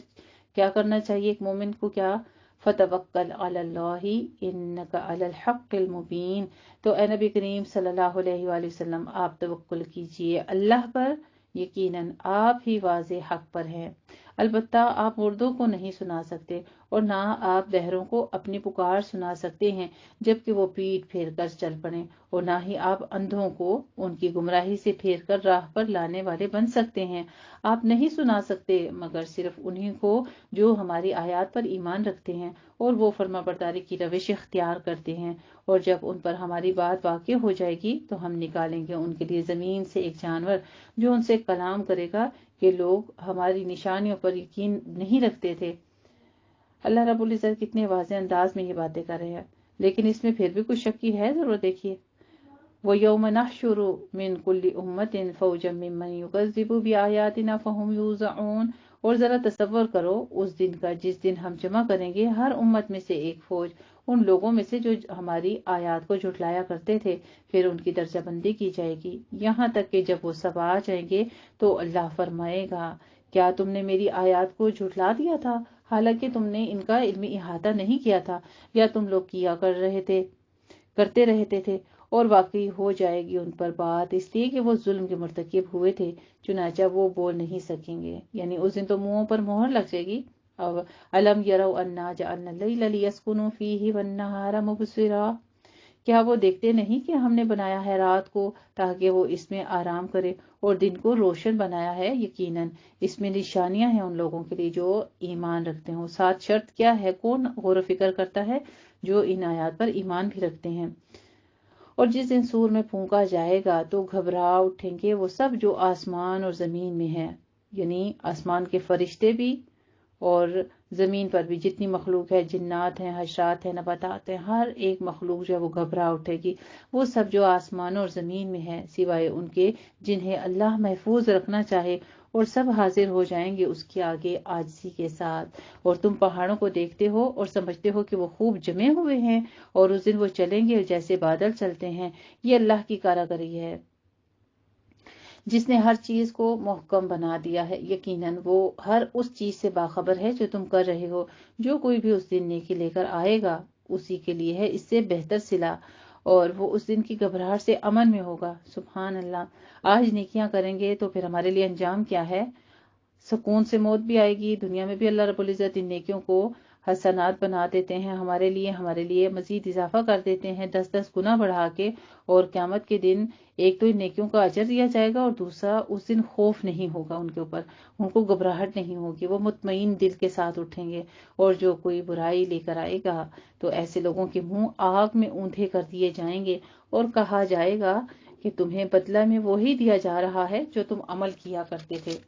کیا کرنا چاہیے ایک مومن کو؟ کیا؟ فتوکل علی اللہ انک علی الحق المبین۔ تو اے نبی کریم صلی اللہ علیہ وآلہ وسلم، آپ توکل کیجئے اللہ پر، یقیناً آپ ہی واضح حق پر ہیں۔ البتہ آپ مردوں کو نہیں سنا سکتے، اور نہ آپ بہروں کو اپنی پکار سنا سکتے ہیں جبکہ وہ پیٹ پھیر کر چل پڑیں، اور نہ ہی آپ اندھوں کو ان کی گمراہی سے پھیر کر راہ پر لانے والے بن سکتے ہیں۔ آپ نہیں سنا سکتے مگر صرف انہیں کو جو ہماری آیات پر ایمان رکھتے ہیں اور وہ فرما برداری کی روش اختیار کرتے ہیں، اور جب ان پر ہماری بات واقع ہو جائے گی تو ہم نکالیں گے ان کے لیے زمین سے ایک جانور جو ان سے کلام کرے گا کہ لوگ ہماری نشانیوں پر یقین نہیں رکھتے تھے۔ اللہ رب العزت کتنے واضح انداز میں یہ باتیں کر رہے ہیں، لیکن اس میں پھر بھی کچھ شک کی ہے ضرور۔ دیکھیے، وَيَوْمَ نَحْشُرُ مِنْ كُلِّ أُمَّةٍ فَوْجًا مِّمَّنْ يُكَذِّبُ بِآيَاتِنَا فَهُمْ يُوزَعُونَ۔ اور ذرا تصور کرو اس دن کا جس دن ہم جمع کریں گے ہر امت میں سے ایک فوج ان لوگوں میں سے جو ہماری آیات کو جھٹلایا کرتے تھے، پھر ان کی درجہ بندی کی جائے گی، یہاں تک کہ جب وہ سب آ جائیں گے تو اللہ فرمائے گا، کیا تم نے میری آیات کو جھٹلا دیا تھا حالانکہ تم نے ان کا علمی احاطہ نہیں کیا تھا، یا تم لوگ کیا کرتے رہتے تھے؟ اور واقعی ہو جائے گی ان پر بات، اس لیے کہ وہ ظلم کے مرتکب ہوئے تھے، چنانچہ وہ بول نہیں سکیں گے، یعنی اس دن تو منہوں پر مہر لگ جائے گی۔ اب الم یروا انا جعلنا اللیل لیسکنوا فیہ والنہار مبصرا، کیا وہ دیکھتے نہیں کہ ہم نے بنایا ہے رات کو تاکہ وہ اس میں آرام کرے، اور دن کو روشن بنایا ہے، یقیناً اس میں نشانیاں ہیں ان لوگوں کے لیے جو ایمان رکھتے ہوں۔ ساتھ شرط کیا ہے؟ کون غور و فکر کرتا ہے؟ جو ان آیات پر ایمان بھی رکھتے ہیں۔ اور جس دن سور میں پھونکا جائے گا تو گھبرا اٹھیں گے وہ سب جو آسمان اور زمین میں ہیں، یعنی آسمان کے فرشتے بھی اور زمین پر بھی جتنی مخلوق ہے، جنات ہیں، حشرات ہیں، نباتات ہیں، ہر ایک مخلوق جو ہے وہ گھبرا اٹھے گی، وہ سب جو آسمان اور زمین میں ہے سوائے ان کے جنہیں اللہ محفوظ رکھنا چاہے، اور سب حاضر ہو جائیں گے اس کے آگے عاجزی کے ساتھ۔ اور تم پہاڑوں کو دیکھتے ہو اور سمجھتے ہو کہ وہ خوب جمے ہوئے ہیں، اور اس دن وہ چلیں گے جیسے بادل چلتے ہیں، یہ اللہ کی کاراگری ہے جس نے ہر چیز کو محکم بنا دیا ہے، یقیناً وہ ہر اس چیز سے باخبر ہے جو تم کر رہے ہو۔ جو کوئی بھی اس دن نیکی لے کر آئے گا اسی کے لیے ہے اس سے بہتر صلہ، اور وہ اس دن کی گھبراہٹ سے امن میں ہوگا۔ سبحان اللہ۔ آج نیکیاں کریں گے تو پھر ہمارے لیے انجام کیا ہے؟ سکون سے موت بھی آئے گی، دنیا میں بھی اللہ رب العزت ان نیکیوں کو حسنات بنا دیتے ہیں، ہمارے لیے مزید اضافہ کر دیتے ہیں 10 گنا بڑھا کے، اور قیامت کے دن ایک تو ان نیکیوں کا اجر دیا جائے گا، اور دوسرا اس دن خوف نہیں ہوگا ان کے اوپر، ان کو گھبراہٹ نہیں ہوگی، وہ مطمئن دل کے ساتھ اٹھیں گے۔ اور جو کوئی برائی لے کر آئے گا تو ایسے لوگوں کے منہ آگ میں اوندھے کر دیے جائیں گے، اور کہا جائے گا کہ تمہیں بدلہ میں وہی دیا جا رہا ہے جو تم عمل کیا کرتے تھے۔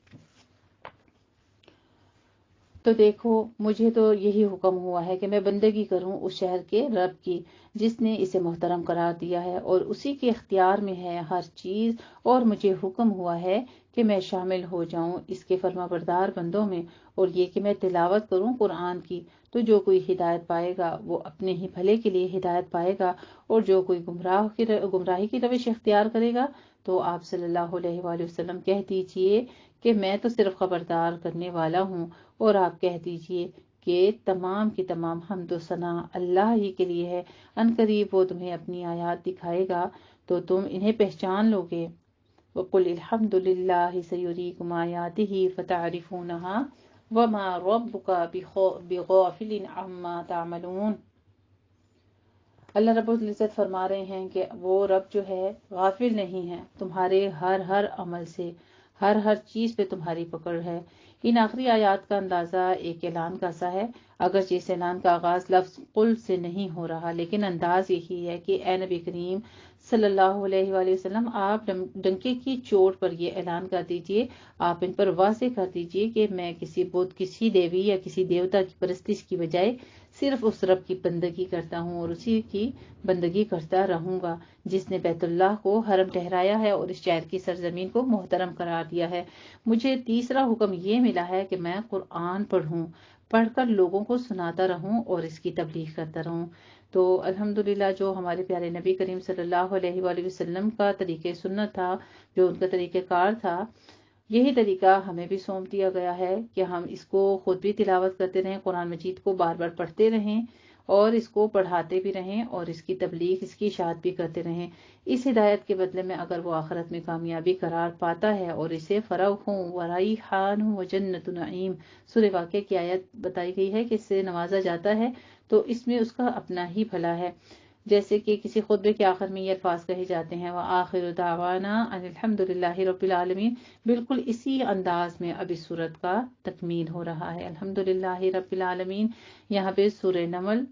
تو دیکھو، مجھے تو یہی حکم ہوا ہے کہ میں بندگی کروں اس شہر کے رب کی جس نے اسے محترم قرار دیا ہے، اور اسی کے اختیار میں ہے ہر چیز، اور مجھے حکم ہوا ہے کہ میں شامل ہو جاؤں اس کے فرما بردار بندوں میں، اور یہ کہ میں تلاوت کروں قرآن کی، تو جو کوئی ہدایت پائے گا وہ اپنے ہی بھلے کے لیے ہدایت پائے گا، اور جو کوئی گمراہی کی روش اختیار کرے گا تو آپ صلی اللہ علیہ وآلہ وسلم کہہ دیجئے کہ میں تو صرف خبردار کرنے والا ہوں، اور آپ کہہ دیجئے کہ تمام کی تمام حمد و ثنا اللہ ہی کے لیے ہے، ان قریب وہ تمہیں اپنی آیات دکھائے گا تو تم انہیں پہچان لوگے۔ وَقُلِ الْحَمْدُ لِلَّهِ سَيُرِيكُمْ آيَاتِهِ فَتَعْرِفُونَهَا وَمَا رَبُّكَ بِغَافِلٍ عَمَّا تَعْمَلُونَ۔ اللہ رب العزت فرما رہے ہیں کہ وہ رب جو ہے غافل نہیں ہے تمہارے ہر عمل سے، ہر چیز پہ تمہاری پکڑ ہے۔ ان آخری آیات کا اندازہ ایک اعلان کا سا ہے، اگرچہ اس اعلان کا آغاز لفظ قل سے نہیں ہو رہا، لیکن انداز یہی ہے کہ اے نبی کریم صلی اللہ علیہ وآلہ وسلم، آپ ڈنکے کی چوٹ پر یہ اعلان کر دیجئے، آپ ان پر واضح کر دیجئے کہ میں کسی بت، کسی دیوی یا کسی دیوتا کی پرستش کی بجائے صرف اس رب کی بندگی کرتا ہوں اور اسی کی بندگی کرتا رہوں گا جس نے بیت اللہ کو حرم ٹھہرایا ہے اور اس شہر کی سرزمین کو محترم قرار دیا ہے۔ مجھے تیسرا حکم یہ ملا ہے کہ میں قرآن پڑھ کر لوگوں کو سناتا رہوں اور اس کی تبلیغ کرتا رہوں۔ تو الحمدللہ جو ہمارے پیارے نبی کریم صلی اللہ علیہ وآلہ وسلم کا طریقہ سنت تھا، جو ان کا طریقہ کار تھا، یہی طریقہ ہمیں بھی سونپ دیا گیا ہے کہ ہم اس کو خود بھی تلاوت کرتے رہیں، قرآن مجید کو بار بار پڑھتے رہیں اور اس کو پڑھاتے بھی رہیں اور اس کی تبلیغ، اس کی اشاعت بھی کرتے رہیں۔ اس ہدایت کے بدلے میں اگر وہ آخرت میں کامیابی قرار پاتا ہے اور اسے فروح وریحان وجنت نعیم، سورہ واقعہ کی آیت بتائی گئی ہے کہ اس سے نوازا جاتا ہے تو اس میں اس کا اپنا ہی بھلا ہے۔ جیسے کہ کسی خطبے کے آخر میں یہ الفاظ کہے جاتے ہیں وآخر دعوانا ان الحمد للہ رب العالمین، بالکل اسی انداز میں اب اس سورت کا تکمیل ہو رہا ہے، الحمد للہ رب العالمین۔ یہاں پہ سورہ نمل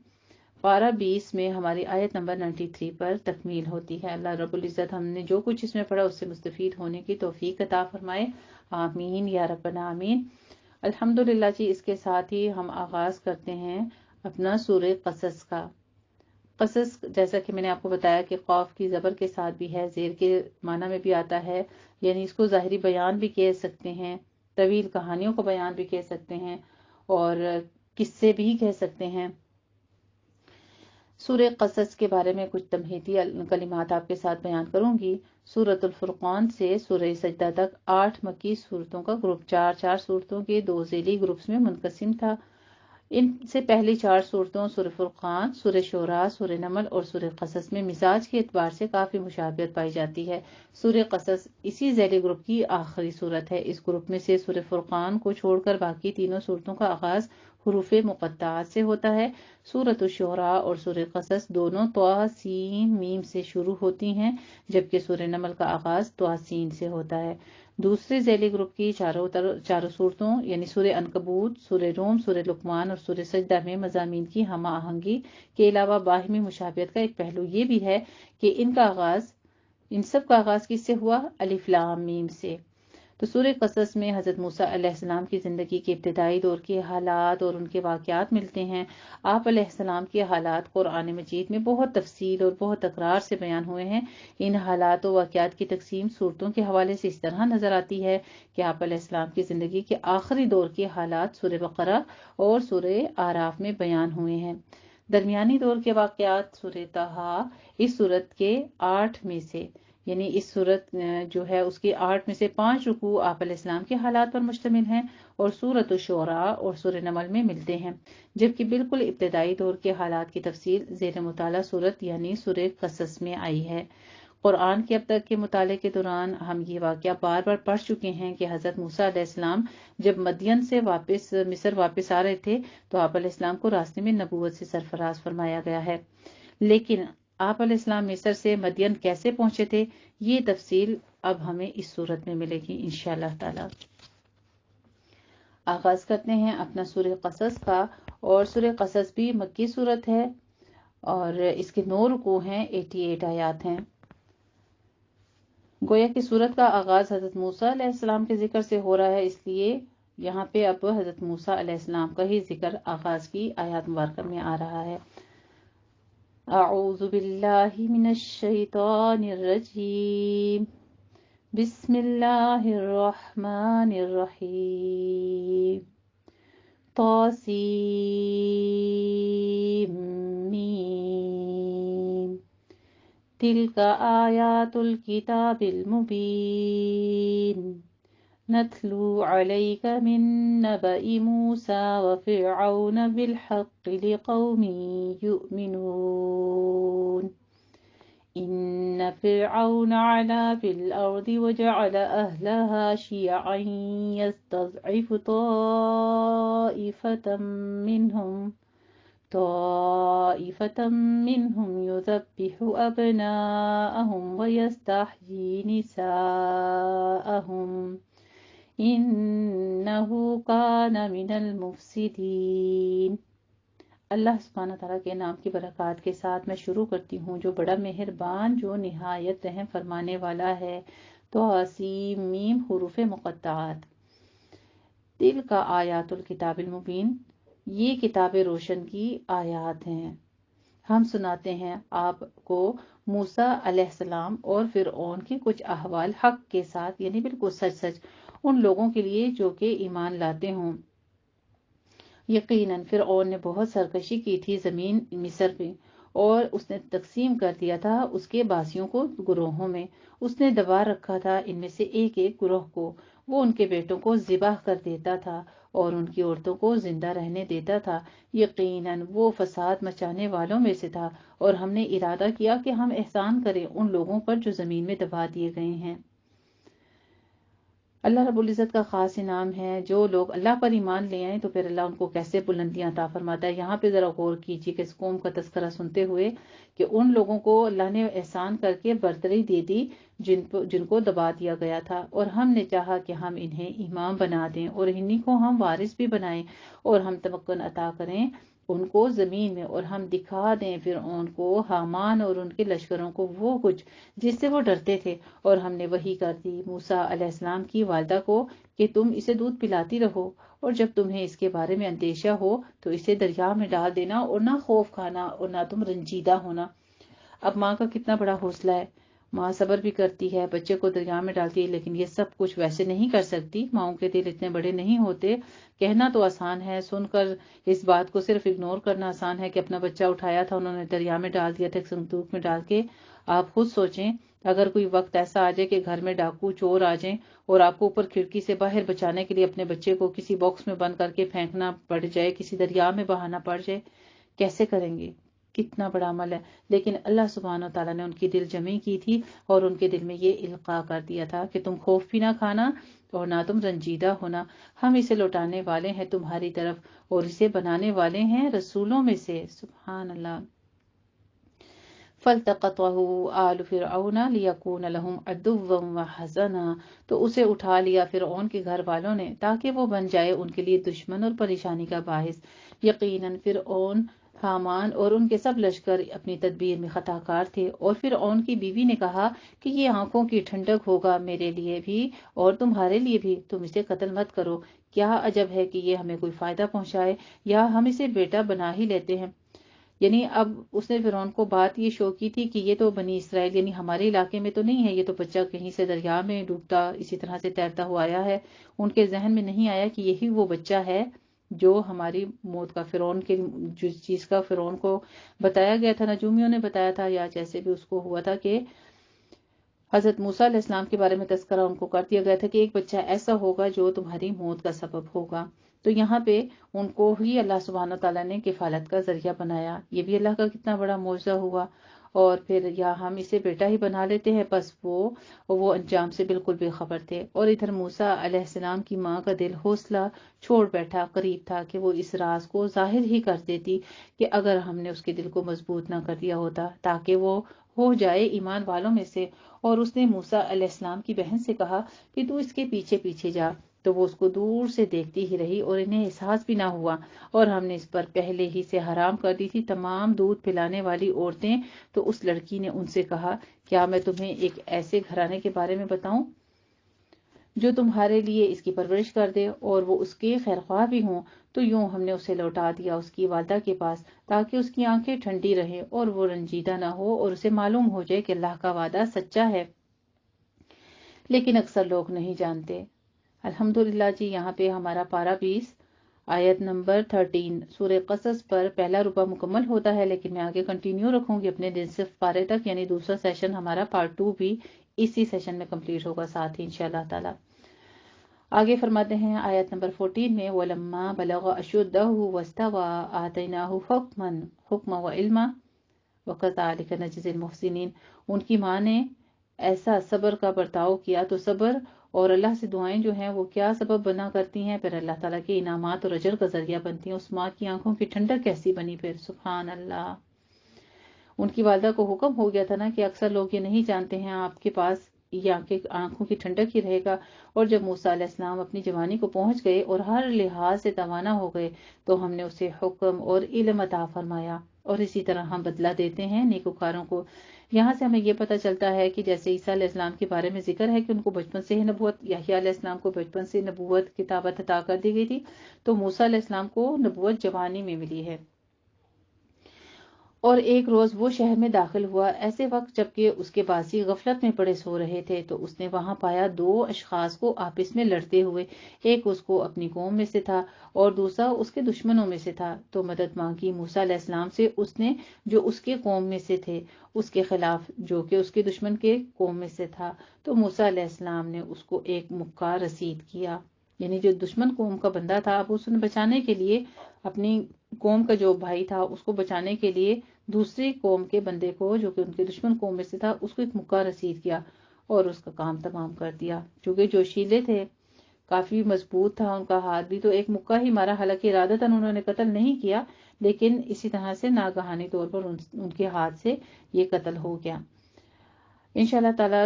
پارہ 20 میں ہماری آیت نمبر 93 پر تکمیل ہوتی ہے۔ اللہ رب العزت ہم نے جو کچھ اس میں پڑھا اس سے مستفید ہونے کی توفیق عطا فرمائے، آمین یا ربنا آمین۔ الحمدللہ جی، اس کے ساتھ ہی ہم آغاز کرتے ہیں اپنا سورہ قصص کا۔ قصص جیسا کہ میں نے آپ کو بتایا کہ قاف کی زبر کے ساتھ بھی ہے، زیر کے معنی میں بھی آتا ہے، یعنی اس کو ظاہری بیان بھی کہہ سکتے ہیں، طویل کہانیوں کو بیان بھی کہہ سکتے ہیں اور قصے بھی کہہ سکتے ہیں۔ سورہ قصص کے بارے میں کچھ تمہیدی کلمات آپ کے ساتھ بیان کروں گی۔ سورۃ الفرقان سے سورہ سجدہ تک 8 مکی صورتوں کا گروپ 4 صورتوں کے 2 ذیلی گروپس میں منقسم تھا۔ ان سے پہلی 4 صورتوں سورہ فرقان، سورہ شعراء، سورہ نمل اور سورہ قصص میں مزاج کے اعتبار سے کافی مشابہت پائی جاتی ہے۔ سورہ قصص اسی ذیلی گروپ کی آخری صورت ہے۔ اس گروپ میں سے سورہ فرقان کو چھوڑ کر باقی تینوں صورتوں کا آغاز حروف مقطعات سے ہوتا ہے۔ سورۃ الشعراء اور سورہ قصص دونوں طٰ سین میم سے شروع ہوتی ہیں، جبکہ سورہ نمل کا آغاز طٰ سین سے ہوتا ہے۔ دوسرے ذیلی گروپ کی چاروں صورتوں یعنی سورہ عنکبوت، سورہ روم، سورہ لقمان اور سورہ سجدہ میں مضامین کی ہم آہنگی کے علاوہ باہمی مشابہت کا ایک پہلو یہ بھی ہے کہ ان سب کا آغاز کس سے ہوا؟ الف لام میم سے۔ تو سورہ قصص میں حضرت موسیٰ علیہ السلام کی زندگی کے ابتدائی دور کے حالات اور ان کے واقعات ملتے ہیں۔ آپ علیہ السلام کے حالات قرآن مجید میں بہت تفصیل اور بہت تکرار سے بیان ہوئے ہیں۔ ان حالات و واقعات کی تقسیم صورتوں کے حوالے سے اس طرح نظر آتی ہے کہ آپ علیہ السلام کی زندگی کے آخری دور کے حالات سورہ بقرہ اور سورہ اعراف میں بیان ہوئے ہیں۔ درمیانی دور کے واقعات سورہ طٰ اس سورت کے 8 میں سے، یعنی اس سورت جو ہے اس کے 8 میں سے 5 رکوع آپ علیہ السلام کے حالات پر مشتمل ہیں اور سورۃ الشعراء اور سورہ نمل میں ملتے ہیں، جبکہ بالکل ابتدائی دور کے حالات کی تفصیل زیر مطالعہ سورت یعنی سورہ قصص میں آئی ہے۔ قرآن کے اب تک کے مطالعے کے دوران ہم یہ واقعہ بار بار پڑھ چکے ہیں کہ حضرت موسیٰ علیہ السلام جب مدین سے مصر واپس آ رہے تھے تو آپ علیہ السلام کو راستے میں نبوت سے سرفراز فرمایا گیا ہے، لیکن آپ علیہ السلام مصر سے مدین کیسے پہنچے تھے یہ تفصیل اب ہمیں اس صورت میں ملے گی انشاءاللہ تعالی۔ آغاز کرتے ہیں اپنا سورہ قصص کا، اور سورہ قصص بھی مکی صورت ہے اور اس کے 9 رکوع ہیں، 88 آیات ہیں۔ گویا کہ سورت کا آغاز حضرت موسیٰ علیہ السلام کے ذکر سے ہو رہا ہے، اس لیے یہاں پہ اب حضرت موسیٰ علیہ السلام کا ہی ذکر آغاز کی آیات مبارکہ میں آ رہا ہے۔ اعوذ باللہ من الشیطان الرجیم، بسم اللہ الرحمن الرحیم، طاسیم میم، تلک آیات الکتاب المبین، نتلو علیک من نبأ موسیٰ وفرعون بالحق لقوم یؤمنون۔ إن فرعون علا في الأرض وجعل أهلها شيعا يستضعف طائفة منهم يذبح أبناءهم ويستحيي نساءهم إنه كان من المفسدين۔ اللہ سبحانہ تعالیٰ کے نام کی برکات کے ساتھ میں شروع کرتی ہوں جو بڑا مہربان، جو نہایت رحم فرمانے والا ہے۔ طاسیم میم حروف مقطعات۔ تلک آیات الکتاب المبین، یہ کتاب روشن کی آیات ہیں۔ ہم سناتے ہیں آپ کو موسیٰ علیہ السلام اور فرعون کے کچھ احوال حق کے ساتھ، یعنی بالکل سچ سچ ان لوگوں کے لیے جو کہ ایمان لاتے ہوں۔ یقیناً فرعون نے بہت سرکشی کی تھی زمین مصر پہ، اور اس نے تقسیم کر دیا تھا اس کے باسیوں کو گروہوں میں۔ اس نے دبا رکھا تھا ان میں سے ایک ایک گروہ کو۔ وہ ان کے بیٹوں کو ذبح کر دیتا تھا اور ان کی عورتوں کو زندہ رہنے دیتا تھا۔ یقیناً وہ فساد مچانے والوں میں سے تھا، اور ہم نے ارادہ کیا کہ ہم احسان کریں ان لوگوں پر جو زمین میں دبا دیے گئے ہیں۔ اللہ رب العزت کا خاص انعام ہے جو لوگ اللہ پر ایمان لے آئیں تو پھر اللہ ان کو کیسے بلندیاں عطا فرماتا ہے۔ یہاں پہ ذرا غور کیجیے کہ اس قوم کا تذکرہ سنتے ہوئے کہ ان لوگوں کو اللہ نے احسان کر کے برتری دے دی جن کو دبا دیا گیا تھا، اور ہم نے چاہا کہ ہم انہیں امام بنا دیں اور انہی کو ہم وارث بھی بنائیں، اور ہم تمکن عطا کریں ان کو زمین میں، اور ہم دکھا دیں فرعون کو، حامان اور ان کے لشکروں کو وہ کچھ جس سے وہ ڈرتے تھے۔ اور ہم نے وحی کر دی موسیٰ علیہ السلام کی والدہ کو کہ تم اسے دودھ پلاتی رہو، اور جب تمہیں اس کے بارے میں اندیشہ ہو تو اسے دریا میں ڈال دینا، اور نہ خوف کھانا اور نہ تم رنجیدہ ہونا۔ اب ماں کا کتنا بڑا حوصلہ ہے، ماں صبر بھی کرتی ہے، بچے کو دریا میں ڈالتی ہے، لیکن یہ سب کچھ ویسے نہیں کر سکتی۔ ماؤں کے دل اتنے بڑے نہیں ہوتے۔ کہنا تو آسان ہے، سن کر اس بات کو صرف اگنور کرنا آسان ہے کہ اپنا بچہ اٹھایا تھا انہوں نے دریا میں ڈال دیا تھا، ایک صندوق میں ڈال کے۔ آپ خود سوچیں اگر کوئی وقت ایسا آ جائے کہ گھر میں ڈاکو چور آ جائیں اور آپ کو اوپر کھڑکی سے باہر بچانے کے لیے اپنے بچے کو کسی باکس میں بند کر کے پھینکنا پڑ جائے، کسی دریا میں بہانا پڑ جائے، کیسے کریں گے؟ کتنا بڑا عمل ہے۔ لیکن اللہ سبحانہ وتعالیٰ نے ان کی دل جمی کی تھی اور ان کے دل میں یہ القاء کر دیا تھا کہ تم خوف بھی نہ کھانا اور نہ تم رنجیدہ ہونا، ہم اسے لوٹانے والے ہیں تمہاری طرف اور اسے بنانے والے ہیں رسولوں میں سے۔ سبحان اللہ۔ فَالْتَقَطَهُ آلُ فِرْعَوْنَ لِيَكُونَ لَهُمْ عَدُوًّا وَحَزَنًا، تو اسے اٹھا لیا فرعون کے گھر والوں نے تاکہ وہ بن جائے ان کے لیے دشمن اور پریشانی کا باعث۔ یقیناً فرعون، حامان اور ان کے سب لشکر اپنی تدبیر میں خطا کار تھے، اور فرعون کی بیوی نے کہا کہ یہ آنکھوں کی ٹھنڈک ہوگا میرے لیے بھی اور تمہارے لیے بھی، تم اسے قتل مت کرو، کیا عجب ہے کہ یہ ہمیں کوئی فائدہ پہنچائے، یا ہم اسے بیٹا بنا ہی لیتے ہیں۔ یعنی اب اس نے فرعون کو بات یہ شو کی تھی کہ یہ تو بنی اسرائیل یعنی ہمارے علاقے میں تو نہیں ہے، یہ تو بچہ کہیں سے دریا میں ڈوبتا اسی طرح سے تیرتا ہوا آیا ہے۔ ان کے ذہن میں نہیں آیا کہ یہی وہ بچہ ہے جو ہماری موت کا، فرعون کے جس چیز کا فرعون کو بتایا گیا تھا، نجومیوں نے بتایا تھا یا جیسے بھی اس کو ہوا تھا کہ حضرت موسیٰ علیہ السلام کے بارے میں تذکرہ ان کو کر دیا گیا تھا کہ ایک بچہ ایسا ہوگا جو تمہاری موت کا سبب ہوگا۔ تو یہاں پہ ان کو ہی اللہ سبحانہ تعالیٰ نے کفالت کا ذریعہ بنایا، یہ بھی اللہ کا کتنا بڑا معجزہ ہوا۔ اور پھر یا ہم اسے بیٹا ہی بنا لیتے ہیں، بس وہ انجام سے بالکل بے خبر تھے۔ اور ادھر موسیٰ علیہ السلام کی ماں کا دل حوصلہ چھوڑ بیٹھا، قریب تھا کہ وہ اس راز کو ظاہر ہی کر دیتی کہ اگر ہم نے اس کے دل کو مضبوط نہ کر دیا ہوتا تاکہ وہ ہو جائے ایمان والوں میں سے۔ اور اس نے موسیٰ علیہ السلام کی بہن سے کہا کہ تو اس کے پیچھے پیچھے جا، تو وہ اس کو دور سے دیکھتی ہی رہی اور انہیں احساس بھی نہ ہوا، اور ہم نے اس پر پہلے ہی سے حرام کر دی تھی تمام دودھ پلانے والی عورتیں۔ تو اس لڑکی نے ان سے کہا کیا میں تمہیں ایک ایسے گھرانے کے بارے میں بتاؤں جو تمہارے لیے اس کی پرورش کر دے اور وہ اس کے خیرخواہ بھی ہوں۔ تو یوں ہم نے اسے لوٹا دیا اس کی والدہ کے پاس تاکہ اس کی آنکھیں ٹھنڈی رہیں اور وہ رنجیدہ نہ ہو اور اسے معلوم ہو جائے کہ اللہ کا وعدہ سچا ہے، لیکن اکثر لوگ نہیں جانتے۔ الحمدللہ جی، یہاں پہ ہمارا پارہ 20 آیت نمبر 13 سورہ قصص پر پہلا ربع مکمل ہوتا ہے، لیکن میں آگے کنٹینیو رکھوں گی اپنے نصف پارے تک، یعنی دوسرا سیشن ہمارا پارٹ 2 بھی اسی سیشن میں کمپلیٹ ہوگا ساتھ ہی انشاءاللہ تعالی۔ آگے فرماتے ہیں آیت نمبر 14 میں وَلَمَّا بَلَغَ أَشُدَّهُ وَاسْتَوَى آتَيْنَاهُ حُكْمًا وَعِلْمًا۔ وَكَذَلِكَ نَجْزِي الْمُحْسِنِينَ۔ ان کی ماں نے ایسا صبر کا برتاؤ کیا تو صبر اور اللہ سے دعائیں جو ہیں وہ کیا سبب بنا کرتی ہیں، پھر اللہ تعالیٰ کے انعامات اور اجر کا ذریعہ بنتی ہیں۔ اس ماں کی آنکھوں کی ٹھنڈک کیسی بنی پھر، سبحان اللہ۔ ان کی والدہ کو حکم ہو گیا تھا نا کہ اکثر لوگ یہ نہیں جانتے ہیں آپ کے پاس یہ آنکھوں کی ٹھنڈک ہی رہے گا، اور جب موسیٰ علیہ السلام اپنی جوانی کو پہنچ گئے اور ہر لحاظ سے توانا ہو گئے تو ہم نے اسے حکم اور علم عطا فرمایا، اور اسی طرح ہم بدلہ دیتے ہیں نیکوکاروں کو۔ یہاں سے ہمیں یہ پتہ چلتا ہے کہ جیسے عیسیٰ علیہ السلام کے بارے میں ذکر ہے کہ ان کو بچپن سے ہی نبوت، یحییٰ علیہ السلام کو بچپن سے نبوت کتابت عطا کر دی گئی تھی، تو موسیٰ علیہ السلام کو نبوت جوانی میں ملی ہے۔ اور ایک روز وہ شہر میں داخل ہوا ایسے وقت جبکہ اس کے باسی غفلت میں پڑے سو رہے تھے، تو اس نے وہاں پایا دو اشخاص کو آپس میں لڑتے ہوئے، ایک اس کو اپنی قوم میں سے تھا اور دوسرا اس کے دشمنوں میں سے تھا۔ تو مدد مانگی موسیٰ علیہ السلام سے اس نے جو اس کے قوم میں سے تھے اس کے خلاف جو کہ اس کے دشمن کے قوم میں سے تھا، تو موسیٰ علیہ السلام نے اس کو ایک مکہ رسید کیا، یعنی جو دشمن قوم کا بندہ تھا اب اس نے بچانے کے لیے اپنی قوم کا جو بھائی تھا اس کو بچانے کے لیے دوسری قوم کے بندے کو جو کہ ان کے دشمن قوم میں سے تھا اس کو ایک مکہ رسید کیا اور اس کا کام تمام کر دیا۔ چونکہ جوشیلے تھے، کافی مضبوط تھا ان کا ہاتھ بھی، تو ایک مکہ ہی مارا، حالانکہ ارادتاً انہوں نے قتل نہیں کیا لیکن اسی طرح سے ناگہانی طور پر ان کے ہاتھ سے یہ قتل ہو گیا۔ انشاءاللہ تعالیٰ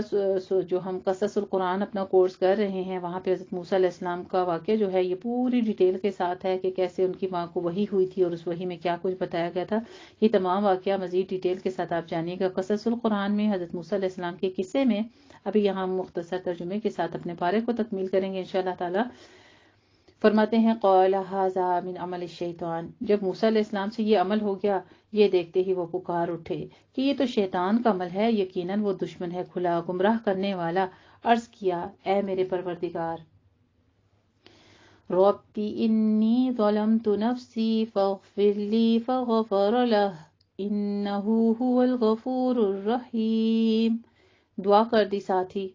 جو ہم قصص القرآن اپنا کورس کر رہے ہیں وہاں پہ حضرت موسیٰ علیہ السلام کا واقعہ جو ہے یہ پوری ڈیٹیل کے ساتھ ہے کہ کیسے ان کی ماں کو وحی ہوئی تھی اور اس وحی میں کیا کچھ بتایا گیا تھا۔ یہ تمام واقعہ مزید ڈیٹیل کے ساتھ آپ جانیے گا قصص القرآن میں حضرت موسیٰ علیہ السلام کے قصے میں۔ ابھی یہاں ہم مختصر ترجمے کے ساتھ اپنے پارے کو تکمیل کریں گے انشاءاللہ تعالیٰ۔ فرماتے ہیں قال ھذا من عمل الشیطان، جب موسیٰ علیہ السلام سے یہ عمل ہو گیا یہ دیکھتے ہی وہ پکار اٹھے کہ یہ تو شیطان کا عمل ہے، یقیناً وہ دشمن ہے کھلا گمراہ کرنے والا۔ عرض کیا اے میرے پروردگار، ربی انی ظلمت نفسی فاغفر لی فغفر لہ انہ هو الغفور الرحیم۔ دعا کر دی، ساتھی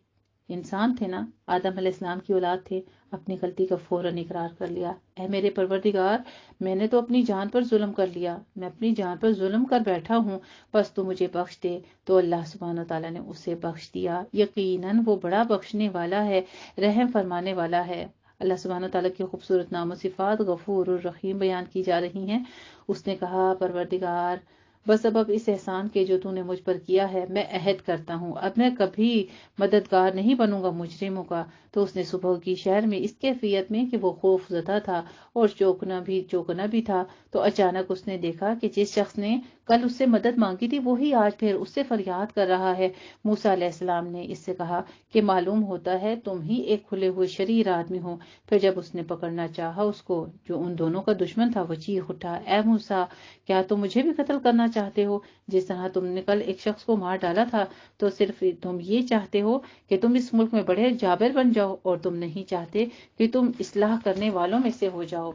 انسان تھے نا، آدم علیہ السلام کی اولاد تھے، اپنی غلطی کا فوراً اقرار کر لیا۔ اے میرے پروردگار، میں نے تو اپنی جان پر ظلم کر لیا، میں اپنی جان پر ظلم کر بیٹھا ہوں، بس تو مجھے بخش دے۔ تو اللہ سبحانہ تعالیٰ نے اسے بخش دیا، یقیناً وہ بڑا بخشنے والا ہے، رحم فرمانے والا ہے۔ اللہ سبحانہ تعالیٰ کی خوبصورت نام و صفات غفور الرحیم بیان کی جا رہی ہیں۔ اس نے کہا پروردگار بس اب اس احسان کے جو تو نے مجھ پر کیا ہے میں عہد کرتا ہوں، اب میں کبھی مددگار نہیں بنوں گا مجرموں کا۔ تو اس نے صبح کی شہر میں اس کیفیت میں کہ وہ خوف زدہ تھا اور چوکنا بھی تھا، تو اچانک اس نے دیکھا کہ جس شخص نے کل اس سے مدد مانگی تھی وہی آج پھر اس سے فریاد کر رہا ہے۔ موسیٰ علیہ السلام نے اس سے کہا کہ معلوم ہوتا ہے تم ہی ایک کھلے ہوئے شریر آدمی ہو۔ پھر جب اس نے پکڑنا چاہا اس کو جو ان دونوں کا دشمن تھا، وہ چیخ اٹھا اے موسیٰ، کیا تم مجھے بھی قتل کرنا چاہتے ہو؟ جس طرح تم نے کل ایک شخص کو مار ڈالا تھا، تو صرف تم یہ چاہتے ہو کہ تم اس ملک میں بڑے جابر بن جاؤ اور تم نہیں چاہتے کہ تم اصلاح کرنے والوں میں سے ہو جاؤ۔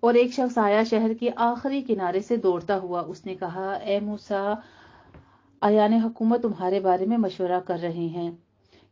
اور ایک شخص آیا شہر کے آخری کنارے سے دوڑتا ہوا، اس نے کہا اے موسیٰ، ایان حکومت تمہارے بارے میں مشورہ کر رہے ہیں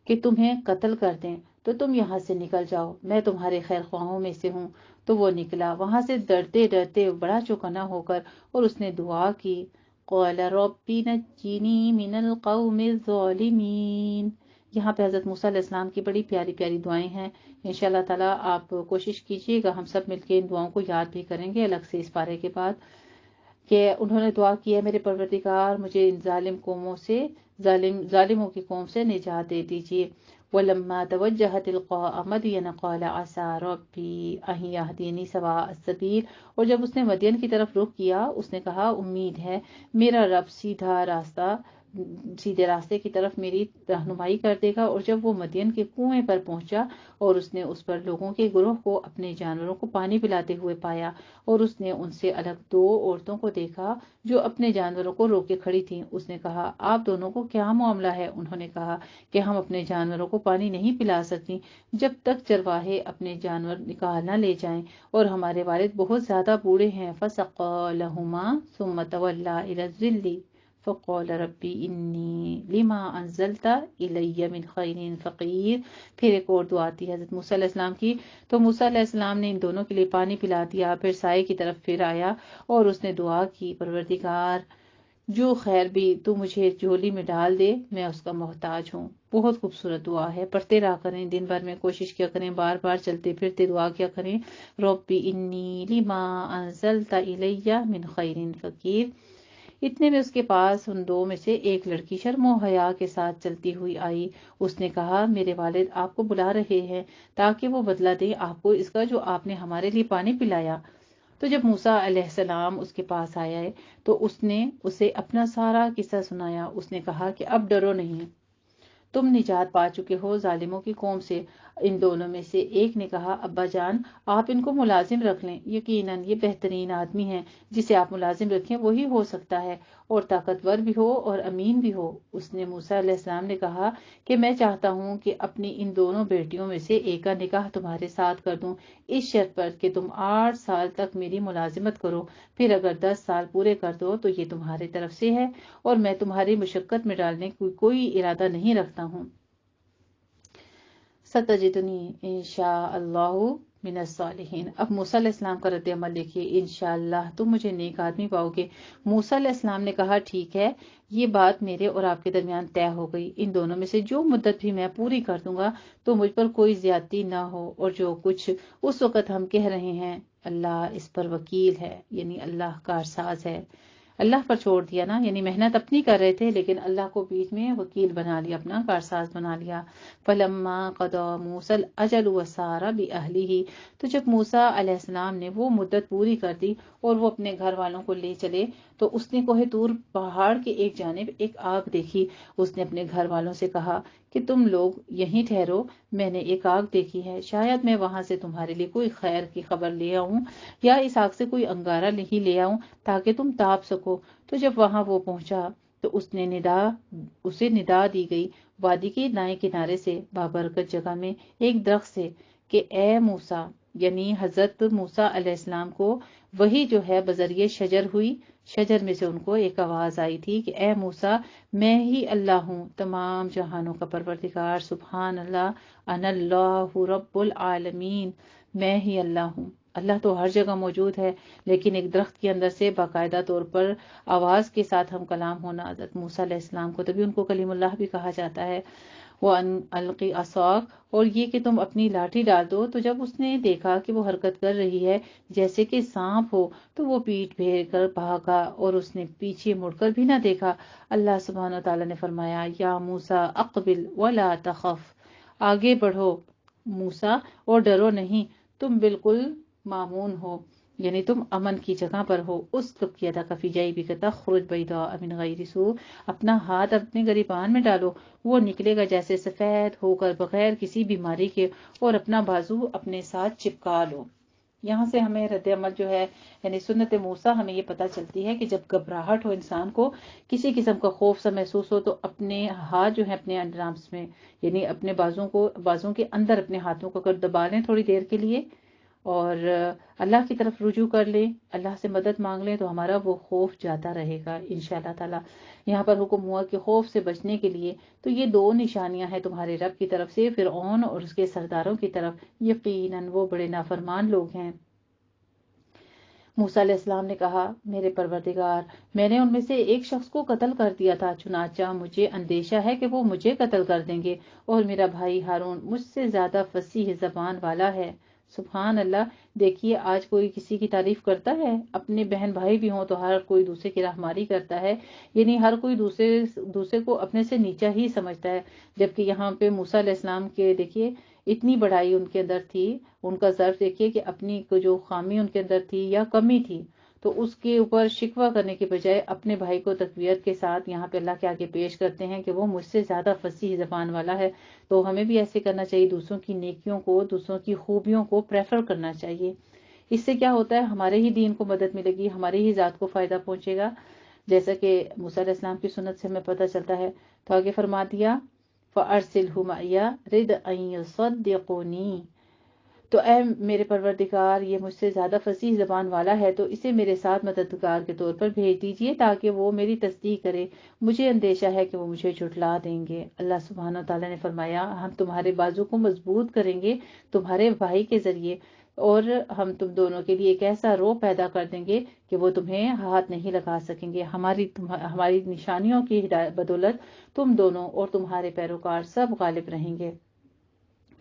کہ تمہیں قتل کر دیں، تو تم یہاں سے نکل جاؤ، میں تمہارے خیر خواہوں میں سے ہوں۔ تو وہ نکلا وہاں سے ڈرتے ڈرتے بڑا چوکنا ہو کر، اور اس نے دعا کی قال ربی نجنی من القوم الظالمین۔ یہاں پہ حضرت موسیٰ علیہ السلام کی بڑی پیاری پیاری دعائیں ہیں، انشاءاللہ تعالیٰ آپ کوشش کیجئے گا ہم سب مل کے ان دعاؤں کو یاد بھی کریں گے الگ سے اس پارے کے بعد، کہ انہوں نے دعا کی ہے میرے پروردگار مجھے ان ظالموں کی قوم سے نجات دے دیجیے۔ وَلَمَّا تَوَجَّهَ تِلْقَاءَ مَدْيَنَ قَالَ عَسَىٰ رَبِّي أَن يَهْدِيَنِي سَوَاءَ السَّبِيلِ۔ اور جب اس نے مدین کی طرف رخ کیا اس نے کہا امید ہے میرا رب سیدھے راستے کی طرف میری رہنمائی کر دے گا۔ اور جب وہ مدین کے کنویں پر پہنچا اور اس نے اس پر لوگوں کے گروہ کو اپنے جانوروں کو پانی پلاتے ہوئے پایا، اور اس نے ان سے الگ دو عورتوں کو دیکھا جو اپنے جانوروں کو روکے کھڑی تھیں۔ اس نے کہا آپ دونوں کو کیا معاملہ ہے؟ انہوں نے کہا کہ ہم اپنے جانوروں کو پانی نہیں پلا سکتی جب تک چرواہے اپنے جانور نکال نہ لے جائیں، اور ہمارے والد بہت زیادہ بوڑھے ہیں۔ فَسَقَىٰ لَهُمَا ثُمَّ تَوَلَّىٰ إِلَى الظِّلِّ فقال ربی انی لما انزلت الی من خیر فقیر۔ پھر ایک اور دعا آتی ہے حضرت موسیٰ علیہ السلام کی، تو موسیٰ علیہ السلام نے ان دونوں کے لیے پانی پلا دیا، پھر سائے کی طرف پھر آیا اور اس نے دعا کی، پروردگار جو خیر بھی تو مجھے جھولی میں ڈال دے، میں اس کا محتاج ہوں۔ بہت خوبصورت دعا ہے، پڑھتے رہا کریں، دن بھر میں کوشش کیا کریں، بار بار چلتے پھرتے دعا کیا کریں، ربی انی لما انزلت الی من خیر فقیر۔ اتنے میں اس کے پاس ان دو میں سے ایک لڑکی شرم و حیا کے ساتھ چلتی ہوئی آئی۔ اس نے کہا میرے والد آپ کو بلا رہے ہیں تاکہ وہ بدلہ دیں آپ کو اس کا جو آپ نے ہمارے لیے پانی پلایا۔ تو جب موسیٰ علیہ السلام اس کے پاس آیا ہے تو اس نے اسے اپنا سارا قصہ سنایا۔ اس نے کہا کہ اب ڈرو نہیں، تم نجات پا چکے ہو ظالموں کی قوم سے۔ ان دونوں میں سے ایک نے کہا ابا جان آپ ان کو ملازم رکھ لیں، یقیناً یہ بہترین آدمی ہے، جسے آپ ملازم رکھیں وہی ہو سکتا ہے، اور طاقتور بھی ہو اور امین بھی ہو۔ اس نے موسیٰ علیہ السلام نے کہا کہ میں چاہتا ہوں کہ اپنی ان دونوں بیٹیوں میں سے ایک کا نکاح تمہارے ساتھ کر دوں، اس شرط پر کہ تم 8 سال تک میری ملازمت کرو، پھر اگر 10 سال پورے کر دو تو یہ تمہاری طرف سے ہے، اور میں تمہاری مشقت میں ڈالنے کی کوئی ارادہ نہیں رکھتا ہوں۔ ستجدنی انشاء اللہ من الصالحین۔ اب موسیٰ علیہ السلام کا رد عمل دیکھیے، انشاءاللہ تم مجھے نیک آدمی پاؤ گے۔ موسیٰ علیہ السلام نے کہا ٹھیک ہے، یہ بات میرے اور آپ کے درمیان طے ہو گئی، ان دونوں میں سے جو مدت بھی میں پوری کر دوں گا تو مجھ پر کوئی زیادتی نہ ہو، اور جو کچھ اس وقت ہم کہہ رہے ہیں اللہ اس پر وکیل ہے، یعنی اللہ کارساز ہے۔ اللہ پر چھوڑ دیا نا، یعنی محنت اپنی کر رہے تھے لیکن اللہ کو بیچ میں وکیل بنا لیا، اپنا کارساز بنا لیا۔ فلما قضى موسى الاجل وسار باهله، تو جب موسیٰ علیہ السلام نے وہ مدت پوری کر دی اور وہ اپنے گھر والوں کو لے چلے تو اس نے کوہ طور پہاڑ کے ایک جانب ایک آگ دیکھی۔ اس نے اپنے گھر والوں سے کہا کہ تم لوگ یہیں ٹھہرو، میں نے ایک آگ دیکھی ہے، شاید میں وہاں سے تمہارے لیے کوئی خیر کی خبر لے آؤں یا اس آگ سے کوئی انگارہ نہیں لے آؤں تاکہ تم تاپ سکو۔ تو جب وہاں وہ پہنچا تو اسے ندا دی گئی وادی کے دائیں کنارے سے بابرکت جگہ میں ایک درخت سے کہ اے موسیٰ، یعنی حضرت موسیٰ علیہ السلام کو وہی جو ہے بذریعہ شجر ہوئی، شجر میں سے ان کو ایک آواز آئی تھی کہ اے موسیٰ میں ہی اللہ ہوں، تمام جہانوں کا پروردگار، سبحان اللہ، انا اللہ رب العالمین، میں ہی اللہ ہوں۔ اللہ تو ہر جگہ موجود ہے لیکن ایک درخت کے اندر سے باقاعدہ طور پر آواز کے ساتھ ہم کلام ہونا حضرت موسیٰ علیہ السلام کو، تبھی ان کو کلیم اللہ بھی کہا جاتا ہے۔ وَأَنْ أَلْقِ عَصَاكَ، اور یہ کہ تم اپنی لاٹھی ڈال دو۔ تو جب اس نے دیکھا کہ وہ حرکت کر رہی ہے جیسے کہ سانپ ہو تو وہ پیٹھ پھیر کر بھاگا اور اس نے پیچھے مڑ کر بھی نہ دیکھا۔ اللہ سبحانہ و تعالیٰ نے فرمایا یا موسیٰ اقبل ولا تخف، آگے بڑھو موسیٰ اور ڈرو نہیں، تم بالکل مامون ہو، یعنی تم امن کی جگہ پر ہو۔ اس کفیدہ کفی جائی بھی کہتا خرج بیدا امن غیر سو، اپنا ہاتھ اپنے گریبان میں ڈالو، وہ نکلے گا جیسے سفید ہو کر بغیر کسی بیماری کے، اور اپنا بازو اپنے ساتھ چپکا لو۔ یہاں سے ہمیں رد عمل جو ہے یعنی سنت موسیٰ ہمیں یہ پتہ چلتی ہے کہ جب گھبراہٹ ہو، انسان کو کسی قسم کا خوف سا محسوس ہو تو اپنے ہاتھ جو ہے اپنے انڈر آرمز میں یعنی اپنے بازوں کے اندر اپنے ہاتھوں کو کر دبا لیں تھوڑی دیر کے لیے اور اللہ کی طرف رجوع کر لیں، اللہ سے مدد مانگ لیں تو ہمارا وہ خوف جاتا رہے گا انشاءاللہ تعالی۔ یہاں پر حکم ہوا کہ خوف سے بچنے کے لیے تو یہ 2 نشانیاں ہیں تمہارے رب کی طرف سے، فرعون اور اس کے سرداروں کی طرف، یقیناً وہ بڑے نافرمان لوگ ہیں۔ موسیٰ علیہ السلام نے کہا میرے پروردگار، میں نے ان میں سے ایک شخص کو قتل کر دیا تھا، چنانچہ مجھے اندیشہ ہے کہ وہ مجھے قتل کر دیں گے، اور میرا بھائی ہارون مجھ سے زیادہ فصیح زبان والا ہے۔ سبحان اللہ، دیکھیے آج کوئی کسی کی تعریف کرتا ہے؟ اپنے بہن بھائی بھی ہوں تو ہر کوئی دوسرے کی رہنمائی کرتا ہے، یعنی ہر کوئی دوسرے کو اپنے سے نیچا ہی سمجھتا ہے، جبکہ یہاں پہ موسیٰ علیہ السلام کے دیکھیے اتنی بڑائی ان کے اندر تھی، ان کا ظرف دیکھیے کہ اپنی جو خامی ان کے اندر تھی یا کمی تھی تو اس کے اوپر شکوہ کرنے کے بجائے اپنے بھائی کو تقویت کے ساتھ یہاں پہ اللہ کے آگے پیش کرتے ہیں کہ وہ مجھ سے زیادہ فصیح زبان والا ہے۔ تو ہمیں بھی ایسے کرنا چاہیے، دوسروں کی نیکیوں کو، دوسروں کی خوبیوں کو پریفر کرنا چاہیے۔ اس سے کیا ہوتا ہے، ہمارے ہی دین کو مدد ملے گی، ہماری ہی ذات کو فائدہ پہنچے گا، جیسا کہ موسیٰ علیہ السلام کی سنت سے ہمیں پتہ چلتا ہے۔ تو آگے فرما دیا فَأَرْسِلْهُ مَعِيَ رِدْءًا يُصَدِّقُنِي، تو اے میرے پروردگار، یہ مجھ سے زیادہ فصیح زبان والا ہے، تو اسے میرے ساتھ مددگار کے طور پر بھیج دیجیے تاکہ وہ میری تصدیق کرے، مجھے اندیشہ ہے کہ وہ مجھے جھٹلا دیں گے۔ اللہ سبحانہ تعالیٰ نے فرمایا، ہم تمہارے بازو کو مضبوط کریں گے تمہارے بھائی کے ذریعے، اور ہم تم دونوں کے لیے ایک ایسا روب پیدا کر دیں گے کہ وہ تمہیں ہاتھ نہیں لگا سکیں گے۔ ہماری نشانیوں کی بدولت تم دونوں اور تمہارے پیروکار سب غالب رہیں گے۔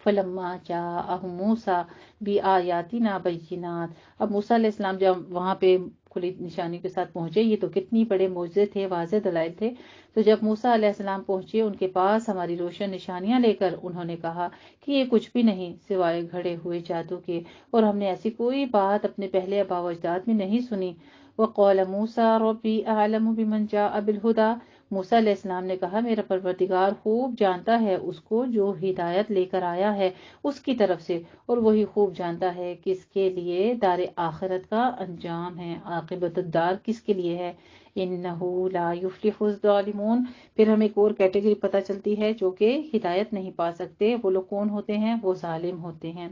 فلما جاءہم موسیٰ بآیاتنا بینات، اب موسیٰ علیہ السلام جب وہاں پہ کھلی نشانی کے ساتھ پہنچے، یہ تو کتنی بڑے معجزے تھے، واضح دلائل تھے، تو جب موسیٰ علیہ السلام پہنچے ان کے پاس ہماری روشن نشانیاں لے کر، انہوں نے کہا کہ یہ کچھ بھی نہیں سوائے گھڑے ہوئے جادو کے، اور ہم نے ایسی کوئی بات اپنے پہلے آباء و اجداد میں نہیں سنی۔ وقال موسیٰ ربی اعلم بمن جاء بالہدی، موسیٰ علیہ السلام نے کہا میرا پروردگار خوب جانتا ہے اس کو جو ہدایت لے کر آیا ہے اس کی طرف سے، اور وہی خوب جانتا ہے کس کے لیے دار آخرت کا انجام ہے، عاقبت الدار کس کے لیے ہے۔ انہ لا یفلح الظالمون، پھر ہمیں ایک اور کیٹیگری پتہ چلتی ہے جو کہ ہدایت نہیں پا سکتے، وہ لوگ کون ہوتے ہیں؟ وہ ظالم ہوتے ہیں۔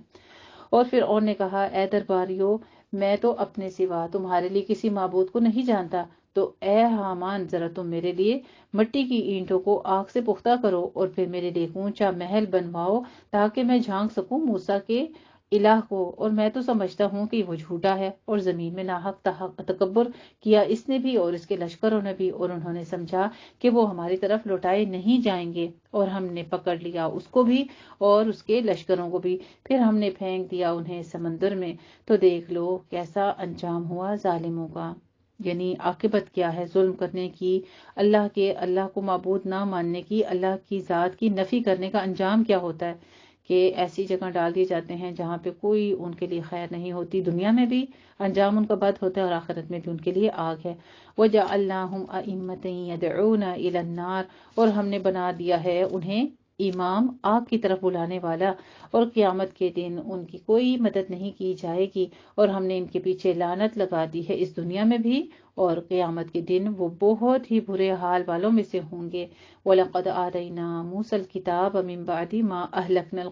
اور پھر اور نے کہا اے درباریو، میں تو اپنے سوا تمہارے لیے کسی معبود کو نہیں جانتا، تو اے حامان ذرا تم میرے لیے مٹی کی اینٹوں کو آگ سے پختہ کرو اور پھر میرے لیے اونچا محل بنواؤ تاکہ میں جھانک سکوں موسیٰ کے الہ کو، اور میں تو سمجھتا ہوں کہ وہ جھوٹا ہے، اور زمین میں ناحق تکبر کیا اس نے بھی اور اس کے لشکروں نے بھی، اور انہوں نے سمجھا کہ وہ ہماری طرف لوٹائے نہیں جائیں گے، اور ہم نے پکڑ لیا اس کو بھی اور اس کے لشکروں کو بھی، پھر ہم نے پھینک دیا انہیں سمندر میں، تو دیکھ لو کیسا انجام ہوا ظالموں کا۔ یعنی عاقبت کیا ہے ظلم کرنے کی، اللہ کو معبود نہ ماننے کی، اللہ کی ذات کی نفی کرنے کا انجام کیا ہوتا ہے کہ ایسی جگہ ڈال دیے جاتے ہیں جہاں پہ کوئی ان کے لیے خیر نہیں ہوتی، دنیا میں بھی انجام ان کا بد ہوتا ہے اور آخرت میں بھی ان کے لیے آگ ہے۔ وَجَعَلْنَاهُمْ أَئِمَّةً يَدْعُونَ إِلَى النَّارِ، اور ہم نے بنا دیا ہے انہیں امام آگ کی طرف بلانے والا، اور قیامت کے دن ان کی کوئی مدد نہیں کی جائے گی، اور ہم نے ان کے پیچھے لعنت لگا دی ہے اس دنیا میں بھی، اور قیامت کے دن وہ بہت ہی برے حال والوں میں سے ہوں گے۔ وَلَقَدْ آتَيْنَا مُوسَى الْكِتَابَ مِن بَعْدِ مَا أَهْلَكْنَا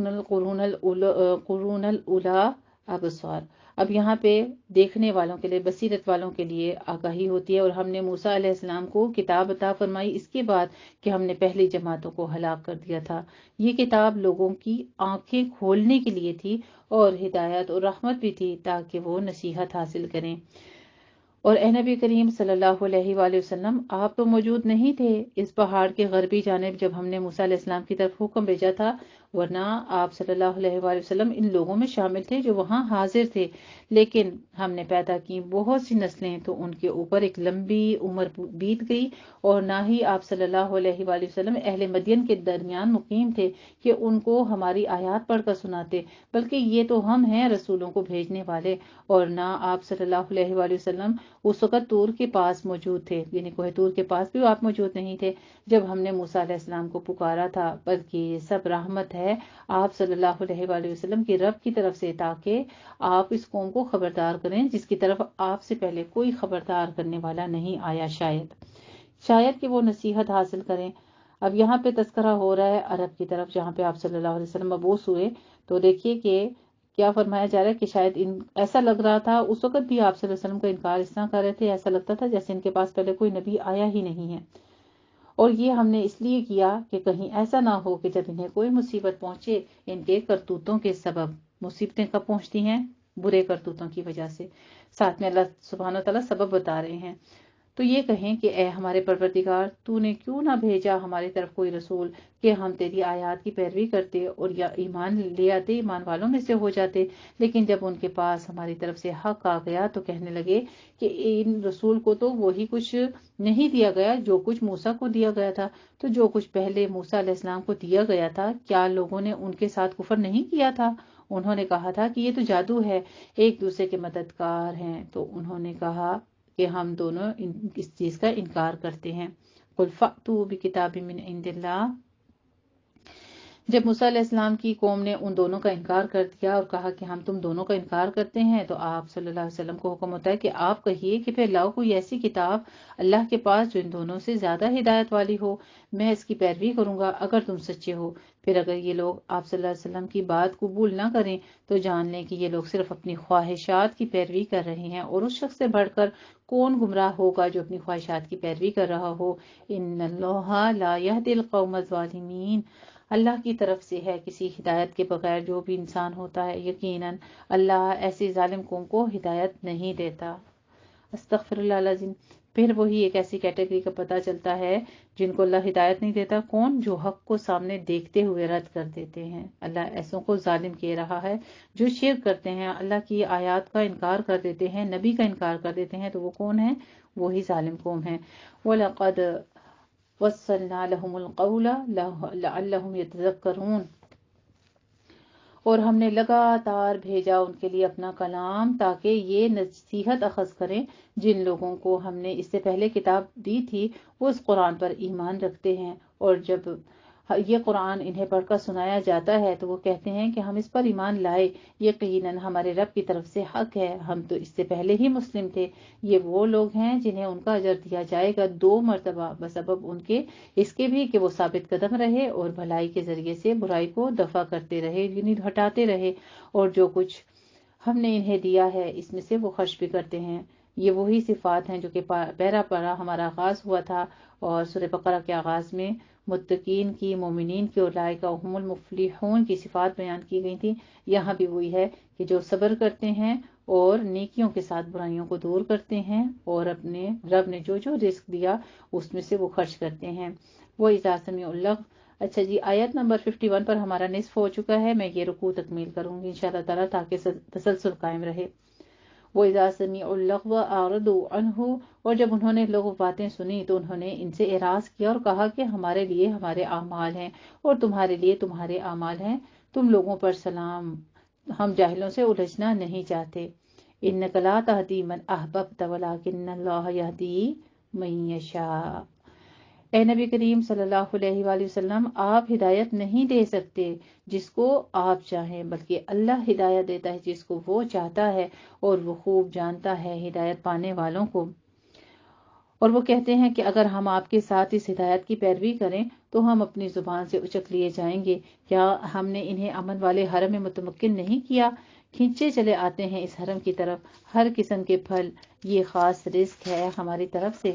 الْقُرُونَ الْأُولَىٰ أَبْصَارَ، اب یہاں پہ دیکھنے والوں کے لیے، بصیرت والوں کے لیے آگاہی ہوتی ہے، اور ہم نے موسیٰ علیہ السلام کو کتاب عطا فرمائی اس کے بعد کہ ہم نے پہلی جماعتوں کو ہلاک کر دیا تھا۔ یہ کتاب لوگوں کی آنکھیں کھولنے کے لیے تھی اور ہدایت اور رحمت بھی تھی تاکہ وہ نصیحت حاصل کریں۔ اور اے نبی کریم صلی اللہ علیہ وآلہ وسلم، آپ تو موجود نہیں تھے اس پہاڑ کے غربی جانب جب ہم نے موسیٰ علیہ السلام کی طرف حکم بھیجا تھا، ورنہ آپ صلی اللہ علیہ وآلہ وسلم ان لوگوں میں شامل تھے جو وہاں حاضر تھے، لیکن ہم نے پیدا کی بہت سی نسلیں تو ان کے اوپر ایک لمبی عمر بیت گئی، اور نہ ہی آپ صلی اللہ علیہ وآلہ وسلم اہل مدین کے درمیان مقیم تھے کہ ان کو ہماری آیات پڑھ کر سناتے، بلکہ یہ تو ہم ہیں رسولوں کو بھیجنے والے، اور نہ آپ صلی اللہ علیہ وآلہ وسلم اس وقت طور کے پاس موجود تھے، یعنی کوہ طور کے پاس بھی آپ موجود نہیں تھے جب ہم نے موسیٰ علیہ السلام کو پکارا تھا، بلکہ یہ سب رحمت ہے آپ صلی اللہ علیہ وآلہ وسلم کی رب کی طرف سے، تاکہ آپ اس قوم کو خبردار کریں جس کی طرف آپ سے پہلے کوئی خبردار کرنے والا نہیں آیا، شاید کہ وہ نصیحت حاصل کریں۔ اب یہاں پہ تذکرہ ہو رہا ہے عرب کی طرف جہاں پہ آپ صلی اللہ علیہ وسلم مبعوث ہوئے، تو دیکھیے کہ کیا فرمایا جا رہا ہے کہ شاید ایسا لگ رہا تھا اس وقت بھی آپ صلی اللہ علیہ وسلم کا انکار اس طرح کر رہے تھے، ایسا لگتا تھا جیسے ان کے پاس پہلے کوئی نبی آیا ہی نہیں ہے، اور یہ ہم نے اس لیے کیا کہ کہیں ایسا نہ ہو کہ جب انہیں کوئی مصیبت پہنچے ان کے کرتوتوں کے سبب، مصیبتیں کب پہنچتی ہیں؟ برے کرتوتوں کی وجہ سے، ساتھ میں اللہ سبحانہ وتعالیٰ سبب بتا رہے ہیں، تو یہ کہیں کہ اے ہمارے پروردگار، تو نے کیوں نہ بھیجا ہماری طرف کوئی رسول کہ ہم تیری آیات کی پیروی کرتے اور یا ایمان لے آتے، ایمان والوں میں سے ہو جاتے، لیکن جب ان کے پاس ہماری طرف سے حق آ گیا تو کہنے لگے کہ ان رسول کو تو وہی کچھ نہیں دیا گیا جو کچھ موسیٰ کو دیا گیا تھا، تو جو کچھ پہلے موسیٰ علیہ السلام کو دیا گیا تھا کیا لوگوں نے ان کے ساتھ کفر نہیں کیا تھا؟ انہوں نے کہا تھا کہ یہ تو جادو ہے، ایک دوسرے کے مددگار ہیں، تو انہوں نے کہا کہ ہم دونوں اس چیز کا انکار کرتے ہیں۔ قُلْ فَأْتُوا بِكِتَابٍ مِّنْ عِندِ اللَّهِ، جب موسیٰ علیہ السلام کی قوم نے ان دونوں کا انکار کر دیا اور کہا کہ ہم تم دونوں کا انکار کرتے ہیں، تو آپ صلی اللہ علیہ وسلم کو حکم ہوتا ہے کہ آپ کہیے کہ پھر لاؤ کوئی ایسی کتاب اللہ کے پاس جو ان دونوں سے زیادہ ہدایت والی ہو، میں اس کی پیروی کروں گا اگر تم سچے ہو۔ پھر اگر یہ لوگ آپ صلی اللہ علیہ وسلم کی بات قبول نہ کریں تو جان لیں کہ یہ لوگ صرف اپنی خواہشات کی پیروی کر رہے ہیں، اور اس شخص سے بڑھ کر کون گمراہ ہوگا جو اپنی خواہشات کی پیروی کر رہا ہو۔ ان اللہ لا یہدی القوم الظالمین، اللہ کی طرف سے ہے، کسی ہدایت کے بغیر جو بھی انسان ہوتا ہے، یقیناً اللہ ایسی ظالم قوم کو ہدایت نہیں دیتا۔ استغفر اللہ العظیم۔ پھر وہی ایک ایسی کیٹیگری کا پتہ چلتا ہے جن کو اللہ ہدایت نہیں دیتا، کون؟ جو حق کو سامنے دیکھتے ہوئے رد کر دیتے ہیں۔ اللہ ایسوں کو ظالم کہہ رہا ہے جو شرک کرتے ہیں، اللہ کی آیات کا انکار کر دیتے ہیں، نبی کا انکار کر دیتے ہیں، تو وہ کون ہیں؟ وہی ظالم قوم ہیں۔ وَلَقَدْ وَصَّلْنَا لَهُمُ الْقَوْلَ لَعَلَّهُمْ يَتَذَكَّرُونَ، اور ہم نے لگاتار بھیجا ان کے لیے اپنا کلام تاکہ یہ نصیحت اخذ کریں۔ جن لوگوں کو ہم نے اس سے پہلے کتاب دی تھی وہ اس قرآن پر ایمان رکھتے ہیں، اور جب یہ قرآن انہیں پڑھ کر سنایا جاتا ہے تو وہ کہتے ہیں کہ ہم اس پر ایمان لائے، یقیناً ہمارے رب کی طرف سے حق ہے، ہم تو اس سے پہلے ہی مسلم تھے۔ یہ وہ لوگ ہیں جنہیں ان کا اجر دیا جائے گا 2 مرتبہ، بسبب ان کے اس کے بھی کہ وہ ثابت قدم رہے اور بھلائی کے ذریعے سے برائی کو دفع کرتے رہے، یعنی ہٹاتے رہے، اور جو کچھ ہم نے انہیں دیا ہے اس میں سے وہ خرچ بھی کرتے ہیں۔ یہ وہی صفات ہیں جو کہ پہلا پارہ ہمارا آغاز ہوا تھا، اور سورہ بقرہ کے آغاز میں متقین کی، مومنین کی، اولئک هم المفلحون کی صفات بیان کی گئی تھی۔ یہاں بھی وہی ہے کہ جو صبر کرتے ہیں اور نیکیوں کے ساتھ برائیوں کو دور کرتے ہیں، اور اپنے رب نے جو جو رزق دیا اس میں سے وہ خرچ کرتے ہیں۔ وہ اذا سمعوا اللغو۔ اچھا جی، آیت نمبر 51 پر ہمارا نصف ہو چکا ہے، میں یہ رکوع تکمیل کروں گی انشاءاللہ تعالیٰ تاکہ تسلسل قائم رہے۔ وَإِذَا سَمِعُوا اللَّغْوَ أَعْرَضُوا عَنْهُ، اور جب انہوں نے لغو باتیں سنی تو انہوں نے ان سے اعراض کیا اور کہا کہ ہمارے لیے ہمارے اعمال ہیں اور تمہارے لیے تمہارے اعمال ہیں، تم لوگوں پر سلام، ہم جاہلوں سے الجھنا نہیں چاہتے۔ إِنَّكَ لَا تَهْدِي مَنْ أَحْبَبْتَ وَلَكِنَّ اللَّهَ يَهْدِي مَن يَشَاءُ۔ اے نبی کریم صلی اللہ علیہ وآلہ وسلم، آپ ہدایت نہیں دے سکتے جس کو آپ چاہیں، بلکہ اللہ ہدایت دیتا ہے جس کو وہ چاہتا ہے، اور وہ خوب جانتا ہے ہدایت پانے والوں کو۔ اور وہ کہتے ہیں کہ اگر ہم آپ کے ساتھ اس ہدایت کی پیروی کریں تو ہم اپنی زبان سے اچک لیے جائیں گے، کیا ہم نے انہیں امن والے حرم میں متمکن نہیں کیا؟ کھینچے چلے آتے ہیں اس حرم کی طرف ہر قسم کے پھل، یہ خاص رزق ہے ہماری طرف سے،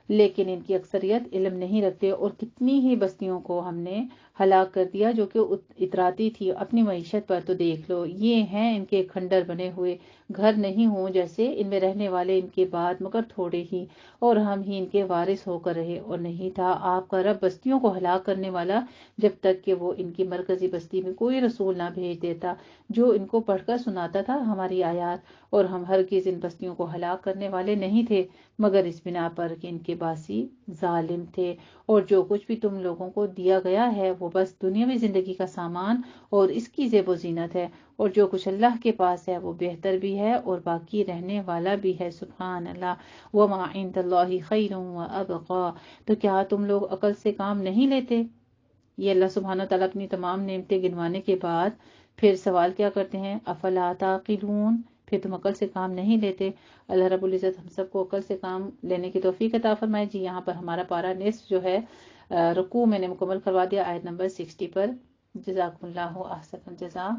لیکن ان کی اکثریت علم نہیں رکھتے، اور کتنی ہی بستیوں کو ہم نے ہلاک کر دیا جو کہ اتراتی تھی اپنی معیشت پر۔ تو دیکھ لو، یہ ہیں ان کے کھنڈر بنے ہوئے، گھر نہیں ہوں جیسے، ان میں رہنے والے ان کے بعد مگر تھوڑے ہی، اور ہم ہی ان کے وارث ہو کر رہے۔ اور نہیں تھا آپ کا رب بستیوں کو ہلاک کرنے والا جب تک کہ وہ ان کی مرکزی بستی میں کوئی رسول نہ بھیج دیتا جو ان کو پڑھ کر سناتا تھا ہماری آیات، اور ہم ہرگز ان بستیوں کو ہلاک کرنے والے نہیں تھے مگر اس بنا پر کہ ان کے باسی ظالم تھے۔ اور جو کچھ بھی تم لوگوں کو دیا گیا ہے وہ بس دنیاوی زندگی کا سامان اور اس کی زیب و زینت ہے، اور جو کچھ اللہ کے پاس ہے وہ بہتر بھی ہے اور باقی رہنے والا بھی ہے۔ سبحان اللہ۔ وما عند اللہ خیر وابقا، تو کیا تم لوگ عقل سے کام نہیں لیتے؟ یہ اللہ سبحانہ تعالیٰ اپنی تمام نعمتیں گنوانے کے بعد پھر سوال کیا کرتے ہیں؟ افلا تعقلون، پھر تم عقل سے کام نہیں لیتے؟ اللہ رب العزت ہم سب کو عقل سے کام لینے کی توفیق عطا فرمائے۔ جی یہاں پر ہمارا پارہ نصف جو ہے رکوع میں نے مکمل کروا دیا آیت نمبر 60 پر۔ جزاکم اللہ احسن الجزاء۔